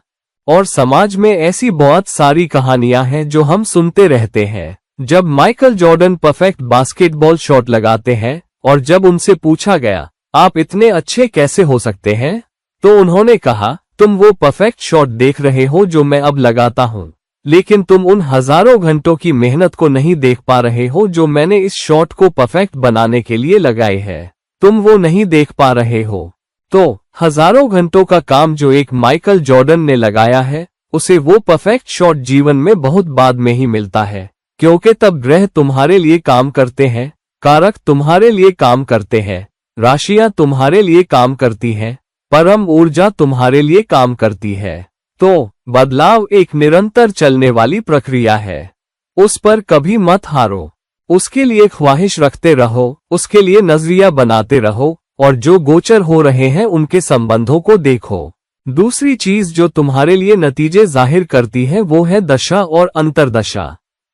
और समाज में ऐसी बहुत सारी कहानियां हैं जो हम सुनते रहते हैं। जब Michael Jordan perfect basketball shot लगाते हैं और जब उनसे पूछा गया आप इतने अच्छे कैसे हो सकते हैं, तो उन्होंने कहा तुम वो परफेक्ट शॉट देख रहे हो जो मैं अब लगाता हूँ, लेकिन तुम उन हजारों घंटों की मेहनत को नहीं देख पा रहे हो जो मैंने इस शॉट को परफेक्ट बनाने के लिए लगाई है। तुम वो नहीं देख पा रहे हो। तो हजारों घंटों का काम जो एक माइकल जॉर्डन ने लगाया है, उसे वो परफेक्ट शॉट जीवन में बहुत बाद में ही मिलता है, क्योंकि तब ग्रह तुम्हारे लिए काम करते हैं, कारक तुम्हारे लिए काम करते हैं, राशियां तुम्हारे लिए काम करती हैं, परम ऊर्जा तुम्हारे लिए काम करती है। तो बदलाव एक निरंतर चलने वाली प्रक्रिया है, उस पर कभी मत हारो, उसके लिए ख्वाहिश रखते रहो, उसके लिए नजरिया बनाते रहो और जो गोचर हो रहे हैं उनके संबंधों को देखो। दूसरी चीज जो तुम्हारे लिए नतीजे जाहिर करती है वो है दशा और अंतरदशा।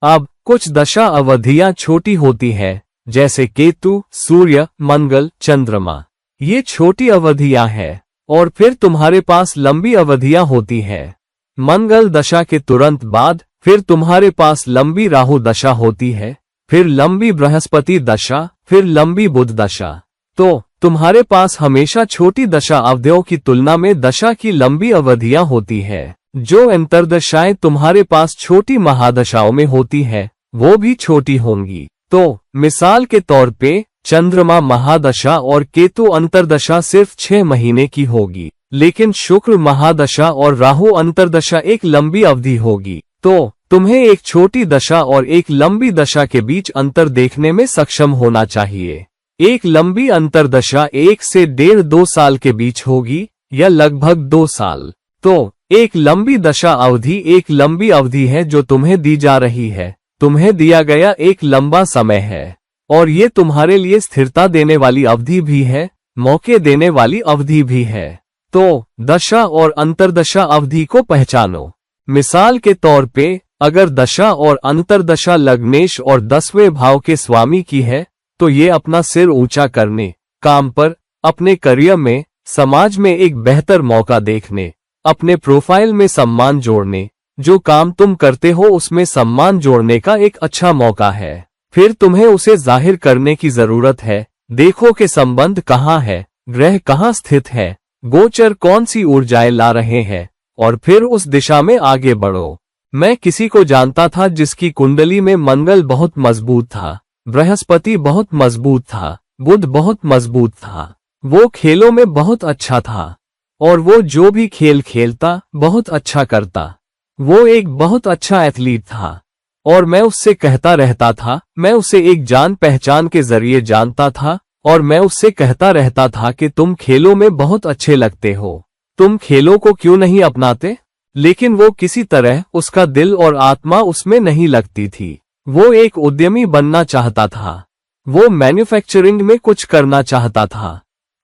अब कुछ दशा अवधियां छोटी होती हैं, जैसे केतु, सूर्य, मंगल, चंद्रमा, ये छोटी अवधियां हैं। और फिर तुम्हारे पास लंबी अवधियां होती हैं। मंगल दशा के तुरंत बाद फिर तुम्हारे पास लंबी राहु दशा होती है, फिर लंबी बृहस्पति दशा, फिर लंबी बुध दशा। तो तुम्हारे पास हमेशा छोटी दशा अवधियों की तुलना में दशा की लंबी अवधियां होती है। जो अंतर्दशाएं तुम्हारे पास छोटी महादशाओं में होती है वो भी छोटी होंगी। तो मिसाल के तौर पे चंद्रमा महादशा और केतु अंतर्दशा सिर्फ 6 महीने की होगी, लेकिन शुक्र महादशा और राहु अंतर्दशा एक लंबी अवधि होगी। तो तुम्हें एक छोटी दशा और एक लंबी दशा के बीच अंतर देखने में सक्षम होना चाहिए। एक लंबी अंतर्दशा 1 से 1.5-2 साल के बीच होगी या लगभग 2 साल। तो एक लंबी दशा अवधि एक लंबी अवधि है जो तुम्हें दी जा रही है, तुम्हें दिया गया एक लंबा समय है, और ये तुम्हारे लिए स्थिरता देने वाली अवधि भी है, मौके देने वाली अवधि भी है। तो दशा और अंतर्दशा अवधि को पहचानो। मिसाल के तौर पे अगर दशा और अंतर्दशा लग्नेश और 10वें भाव के स्वामी की है, तो ये अपना सिर ऊंचा करने, काम पर, अपने करियर में, समाज में एक बेहतर मौका देखने, अपने प्रोफाइल में सम्मान जोड़ने, जो काम तुम करते हो उसमें सम्मान जोड़ने का एक अच्छा मौका है। फिर तुम्हें उसे जाहिर करने की जरूरत है। देखो कि संबंध कहाँ है, ग्रह कहाँ स्थित है, गोचर कौन सी ऊर्जाएं ला रहे हैं, और फिर उस दिशा में आगे बढ़ो। मैं किसी को जानता था जिसकी कुंडली में मंगल बहुत मजबूत था, बृहस्पति बहुत मजबूत था, बुध बहुत मजबूत था, वो खेलों में बहुत अच्छा था और वो जो भी खेल खेलता बहुत अच्छा करता। वो एक बहुत अच्छा एथलीट था और मैं उससे कहता रहता था, मैं उसे एक जान पहचान के जरिए जानता था और मैं उससे कहता रहता था कि तुम खेलों में बहुत अच्छे लगते हो, तुम खेलों को क्यों नहीं अपनाते? लेकिन वो किसी तरह उसका दिल और आत्मा उसमें नहीं लगती थी। वो एक उद्यमी बनना चाहता था, वो मैन्युफैक्चरिंग में कुछ करना चाहता था।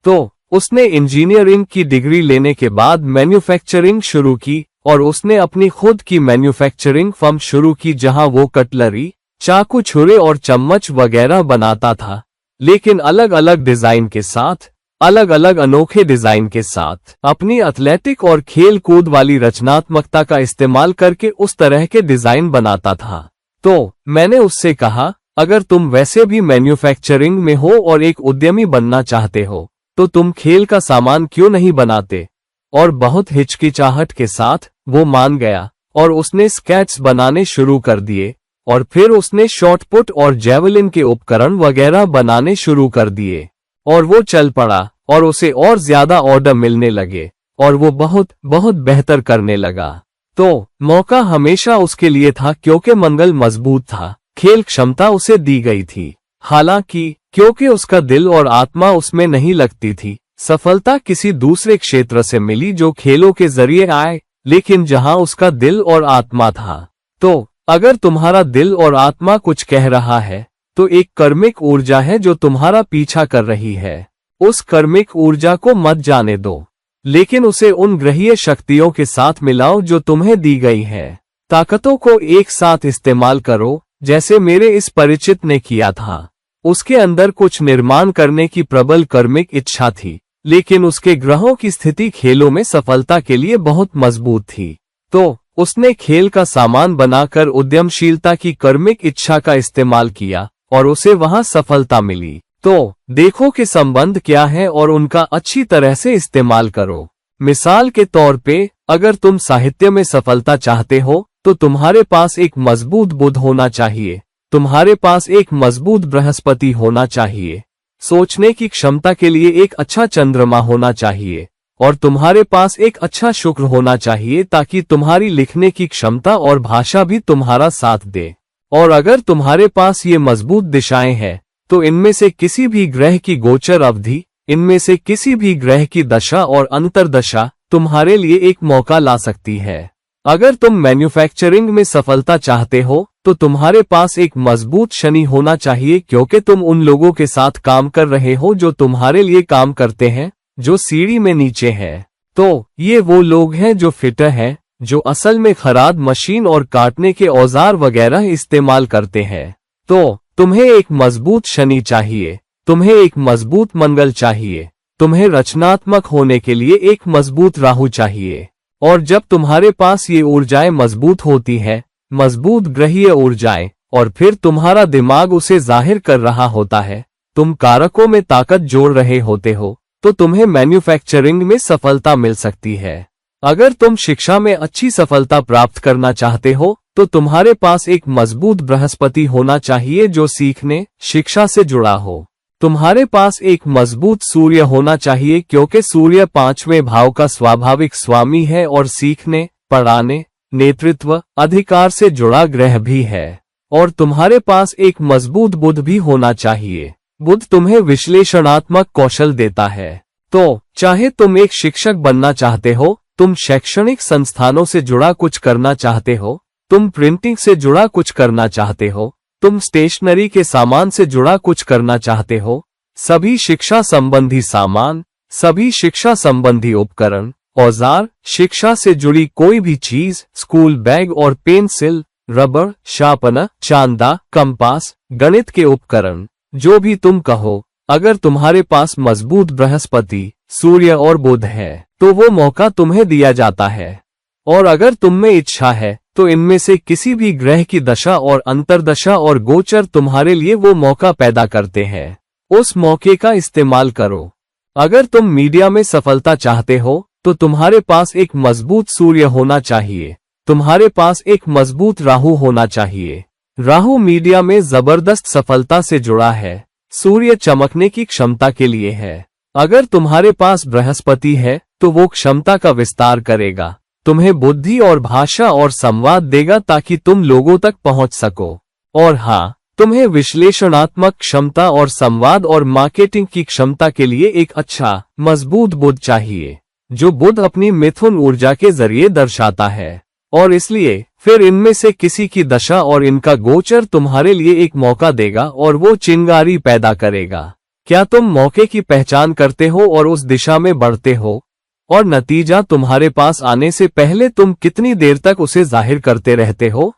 तो उसने इंजीनियरिंग की डिग्री लेने के बाद मैन्युफैक्चरिंग शुरू की और उसने अपनी खुद की मैन्युफैक्चरिंग फर्म शुरू की जहां वो कटलरी, चाकू, छुरे और चम्मच वगैरह बनाता था, लेकिन अलग अलग डिजाइन के साथ, अलग अलग अनोखे डिजाइन के साथ। अपनी एथलेटिक और खेल कूद वाली रचनात्मकता का इस्तेमाल करके उस तरह के डिजाइन बनाता था। तो मैंने उससे कहा, अगर तुम वैसे भी मैन्युफैक्चरिंग में हो और एक उद्यमी बनना चाहते हो तो तुम खेल का सामान क्यों नहीं बनाते? और बहुत हिचकिचाहट के साथ वो मान गया और उसने स्केट्स बनाने शुरू कर दिए और फिर उसने शॉटपुट और जेवलिन के उपकरण वगैरह बनाने शुरू कर दिए और वो चल पड़ा और उसे और ज्यादा ऑर्डर मिलने लगे और वो बहुत बहुत बेहतर करने लगा। तो मौका हमेशा उसके लिए था क्योंकि मंगल मजबूत था, खेल क्षमता उसे दी गई थी। हालांकि क्योंकि उसका दिल और आत्मा उसमें नहीं लगती थी, सफलता किसी दूसरे क्षेत्र से मिली जो खेलों के जरिए आए, लेकिन जहां उसका दिल और आत्मा था। तो अगर तुम्हारा दिल और आत्मा कुछ कह रहा है तो एक कर्मिक ऊर्जा है जो तुम्हारा पीछा कर रही है। उस कर्मिक ऊर्जा को मत जाने दो, लेकिन उसे उन ग्रहीय शक्तियों के साथ मिलाओ जो तुम्हें दी गई है। ताकतों को एक साथ इस्तेमाल करो, जैसे मेरे इस परिचित ने किया था। उसके अंदर कुछ निर्माण करने की प्रबल कर्मिक इच्छा थी, लेकिन उसके ग्रहों की स्थिति खेलों में सफलता के लिए बहुत मजबूत थी। तो उसने खेल का सामान बनाकर उद्यमशीलता की कर्मिक इच्छा का इस्तेमाल किया और उसे वहां सफलता मिली। तो देखो कि संबंध क्या है और उनका अच्छी तरह से इस्तेमाल करो। मिसाल के तौर पे, अगर तुम साहित्य में सफलता चाहते हो तो तुम्हारे पास एक मजबूत बुध होना चाहिए, तुम्हारे पास एक मजबूत बृहस्पति होना चाहिए, सोचने की क्षमता के लिए एक अच्छा चंद्रमा होना चाहिए और तुम्हारे पास एक अच्छा शुक्र होना चाहिए ताकि तुम्हारी लिखने की क्षमता और भाषा भी तुम्हारा साथ दे। और अगर तुम्हारे पास ये मजबूत दिशाएं हैं तो इनमें से किसी भी ग्रह की गोचर अवधि, इनमें से किसी भी ग्रह की दशा और अंतर्दशा तुम्हारे लिए एक मौका ला सकती है। अगर तुम मैन्युफैक्चरिंग में सफलता चाहते हो तो तुम्हारे पास एक मजबूत शनि होना चाहिए क्योंकि तुम उन लोगों के साथ काम कर रहे हो जो तुम्हारे लिए काम करते हैं, जो सीढ़ी में नीचे हैं। तो ये वो लोग हैं जो फिटर हैं, जो असल में खराद मशीन और काटने के औजार वगैरह इस्तेमाल करते हैं। तो तुम्हें एक मजबूत शनि चाहिए, तुम्हें एक मजबूत मंगल चाहिए, तुम्हें रचनात्मक होने के लिए एक मजबूत राहु चाहिए। और जब तुम्हारे पास ये ऊर्जाएं मजबूत होती हैं, मजबूत ग्रहीय ऊर्जाएं, और फिर तुम्हारा दिमाग उसे जाहिर कर रहा होता है, तुम कारकों में ताकत जोड़ रहे होते हो, तो तुम्हें मैन्युफैक्चरिंग में सफलता मिल सकती है। अगर तुम शिक्षा में अच्छी सफलता प्राप्त करना चाहते हो तो तुम्हारे पास एक मजबूत बृहस्पति होना चाहिए जो सीखने, शिक्षा से जुड़ा हो। तुम्हारे पास एक मजबूत सूर्य होना चाहिए क्योंकि सूर्य 5वें भाव का स्वाभाविक स्वामी है और सीखने, पढ़ाने, नेतृत्व, अधिकार से जुड़ा ग्रह भी है। और तुम्हारे पास एक मजबूत बुध भी होना चाहिए। बुध तुम्हें विश्लेषणात्मक कौशल देता है। तो चाहे तुम एक शिक्षक बनना चाहते हो, तुम शैक्षणिक संस्थानों से जुड़ा कुछ करना चाहते हो, तुम प्रिंटिंग से जुड़ा कुछ करना चाहते हो, तुम स्टेशनरी के सामान से जुड़ा कुछ करना चाहते हो, सभी शिक्षा संबंधी सामान, सभी शिक्षा संबंधी उपकरण, औजार, शिक्षा से जुड़ी कोई भी चीज, स्कूल बैग और पेंसिल, रबर, शार्पनर, चांदा, कंपास, गणित के उपकरण, जो भी तुम कहो, अगर तुम्हारे पास मजबूत बृहस्पति, सूर्य और बुध है तो वो मौका तुम्हें दिया जाता है। और अगर तुम में इच्छा है तो इनमें से किसी भी ग्रह की दशा और अंतर्दशा और गोचर तुम्हारे लिए वो मौका पैदा करते हैं। उस मौके का इस्तेमाल करो। अगर तुम मीडिया में सफलता चाहते हो तो तुम्हारे पास एक मजबूत सूर्य होना चाहिए, तुम्हारे पास एक मजबूत राहु होना चाहिए। राहु मीडिया में जबरदस्त सफलता से जुड़ा है, सूर्य चमकने की क्षमता के लिए है। अगर तुम्हारे पास बृहस्पति है तो वो क्षमता का विस्तार करेगा, तुम्हें बुद्धि और भाषा और संवाद देगा ताकि तुम लोगों तक पहुंच सको। और हाँ, तुम्हें विश्लेषणात्मक क्षमता और संवाद और मार्केटिंग की क्षमता के लिए एक अच्छा, मजबूत बुध चाहिए, जो बुध अपनी मिथुन ऊर्जा के जरिए दर्शाता है। और इसलिए फिर इनमें से किसी की दशा और इनका गोचर तुम्हारे लिए एक मौका देगा और वो चिंगारी पैदा करेगा। क्या तुम मौके की पहचान करते हो और उस दिशा में बढ़ते हो? और नतीजा तुम्हारे पास आने से पहले तुम कितनी देर तक उसे जाहिर करते रहते हो?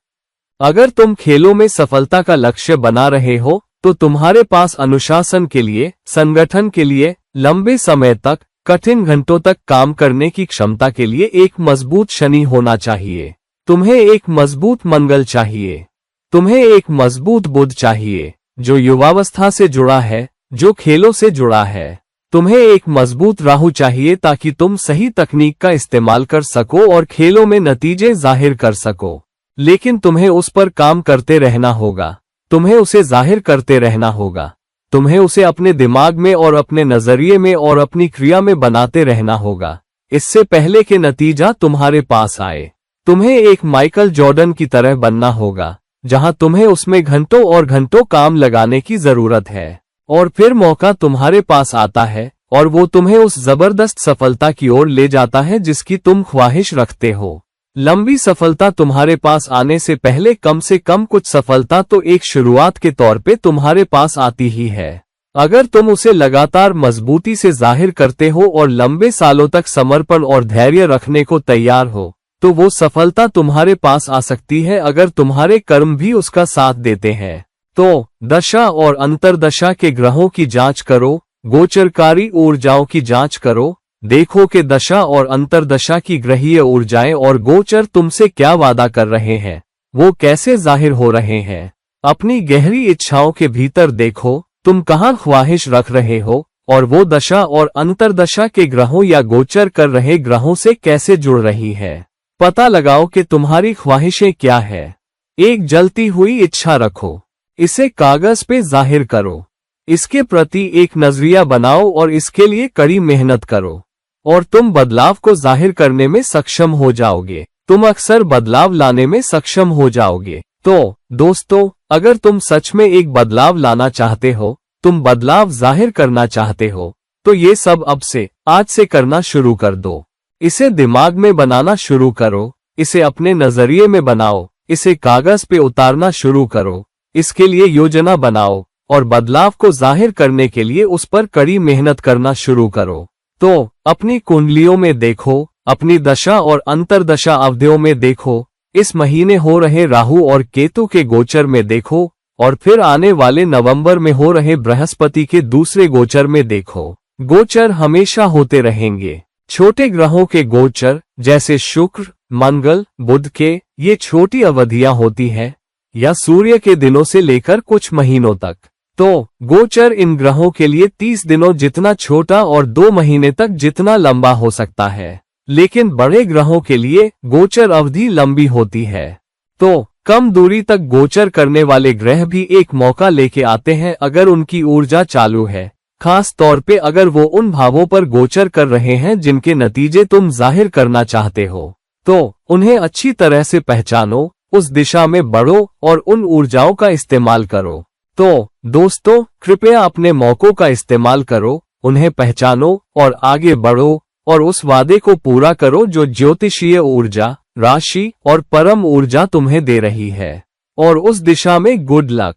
अगर तुम खेलों में सफलता का लक्ष्य बना रहे हो तो तुम्हारे पास अनुशासन के लिए, संगठन के लिए, लंबे समय तक, कठिन घंटों तक काम करने की क्षमता के लिए एक मजबूत शनि होना चाहिए। तुम्हें एक मजबूत मंगल चाहिए। तुम्हें एक मजबूत बुध चाहिए, जो युवावस्था से जुड़ा है, जो खेलों से जुड़ा है। तुम्हें एक मजबूत राहु चाहिए ताकि तुम सही तकनीक का इस्तेमाल कर सको और खेलों में नतीजे जाहिर कर सको। लेकिन तुम्हें उस पर काम करते रहना होगा। तुम्हें उसे जाहिर करते रहना होगा। तुम्हें उसे अपने दिमाग में और अपने नजरिए में और अपनी क्रिया में बनाते रहना होगा, इससे पहले कि नतीजा तुम्हारे पास आए। तुम्हें एक माइकल जॉर्डन की तरह बनना होगा, जहां तुम्हें उसमें घंटों और घंटों काम लगाने की जरूरत है, और फिर मौका तुम्हारे पास आता है और वो तुम्हें उस जबरदस्त सफलता की ओर ले जाता है जिसकी तुम ख्वाहिश रखते हो। लंबी सफलता तुम्हारे पास आने से पहले कम से कम कुछ सफलता तो एक शुरुआत के तौर पे तुम्हारे पास आती ही है। अगर तुम उसे लगातार मजबूती से जाहिर करते हो और लंबे सालों तक समर्पण और धैर्य रखने को तैयार हो, तो वो सफलता तुम्हारे पास आ सकती है अगर तुम्हारे कर्म भी उसका साथ देते हैं। तो दशा और अंतर्दशा के ग्रहों की जांच करो, गोचरकारी ऊर्जाओं की जांच करो। देखो कि दशा और अंतर्दशा की ग्रहीय ऊर्जाएं और गोचर तुमसे क्या वादा कर रहे हैं, वो कैसे जाहिर हो रहे हैं। अपनी गहरी इच्छाओं के भीतर देखो, तुम कहाँ ख्वाहिश रख रहे हो और वो दशा और अंतर्दशा के ग्रहों या गोचर कर रहे ग्रहों से कैसे जुड़ रही है। पता लगाओ कि तुम्हारी ख्वाहिशें क्या है। एक जलती हुई इच्छा रखो, इसे कागज पे जाहिर करो, इसके प्रति एक नजरिया बनाओ और इसके लिए कड़ी मेहनत करो, और तुम बदलाव को जाहिर करने में सक्षम हो जाओगे। तुम अक्सर बदलाव लाने में सक्षम हो जाओगे। तो दोस्तों, अगर तुम सच में एक बदलाव लाना चाहते हो, तुम बदलाव जाहिर करना चाहते हो, तो ये सब अब से, आज से करना शुरू कर दो। इसे दिमाग में बनाना शुरू करो, इसे अपने नजरिए में बनाओ, इसे कागज पे उतारना शुरू करो, इसके लिए योजना बनाओ और बदलाव को जाहिर करने के लिए उस पर कड़ी मेहनत करना शुरू करो। तो अपनी कुंडलियों में देखो, अपनी दशा और अंतर्दशा अवधियों में देखो, इस महीने हो रहे राहु और केतु के गोचर में देखो, और फिर आने वाले नवंबर में हो रहे बृहस्पति के दूसरे गोचर में देखो। गोचर हमेशा होते रहेंगे। छोटे ग्रहों के गोचर जैसे शुक्र, मंगल, बुध के, ये छोटी अवधियां होती हैं, या सूर्य के दिनों से लेकर कुछ महीनों तक। तो गोचर इन ग्रहों के लिए 30 दिनों जितना छोटा और 2 महीने तक जितना लंबा हो सकता है, लेकिन बड़े ग्रहों के लिए गोचर अवधि लंबी होती है। तो कम दूरी तक गोचर करने वाले ग्रह भी एक मौका लेके आते हैं अगर उनकी ऊर्जा चालू है, खास तौर पे अगर वो उन भावों पर गोचर कर रहे हैं जिनके नतीजे तुम जाहिर करना चाहते हो। तो उन्हें अच्छी तरह से पहचानो, उस दिशा में बढ़ो और उन ऊर्जाओं का इस्तेमाल करो। तो दोस्तों, कृपया अपने मौकों का इस्तेमाल करो, उन्हें पहचानो और आगे बढ़ो, और उस वादे को पूरा करो जो ज्योतिषीय ऊर्जा, राशि और परम ऊर्जा तुम्हें दे रही है। और उस दिशा में गुड लक।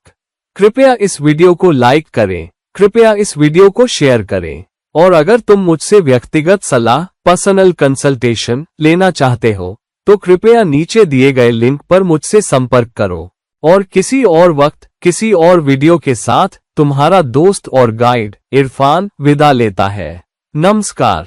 कृपया इस वीडियो को लाइक करें, कृपया इस वीडियो को शेयर करें, और अगर तुम मुझसे व्यक्तिगत सलाह, पर्सनल कंसल्टेशन लेना चाहते हो, तो कृपया नीचे दिए गए लिंक पर मुझसे संपर्क करो। और किसी और वक्त, किसी और वीडियो के साथ तुम्हारा दोस्त और गाइड इरफान विदा लेता है। नमस्कार।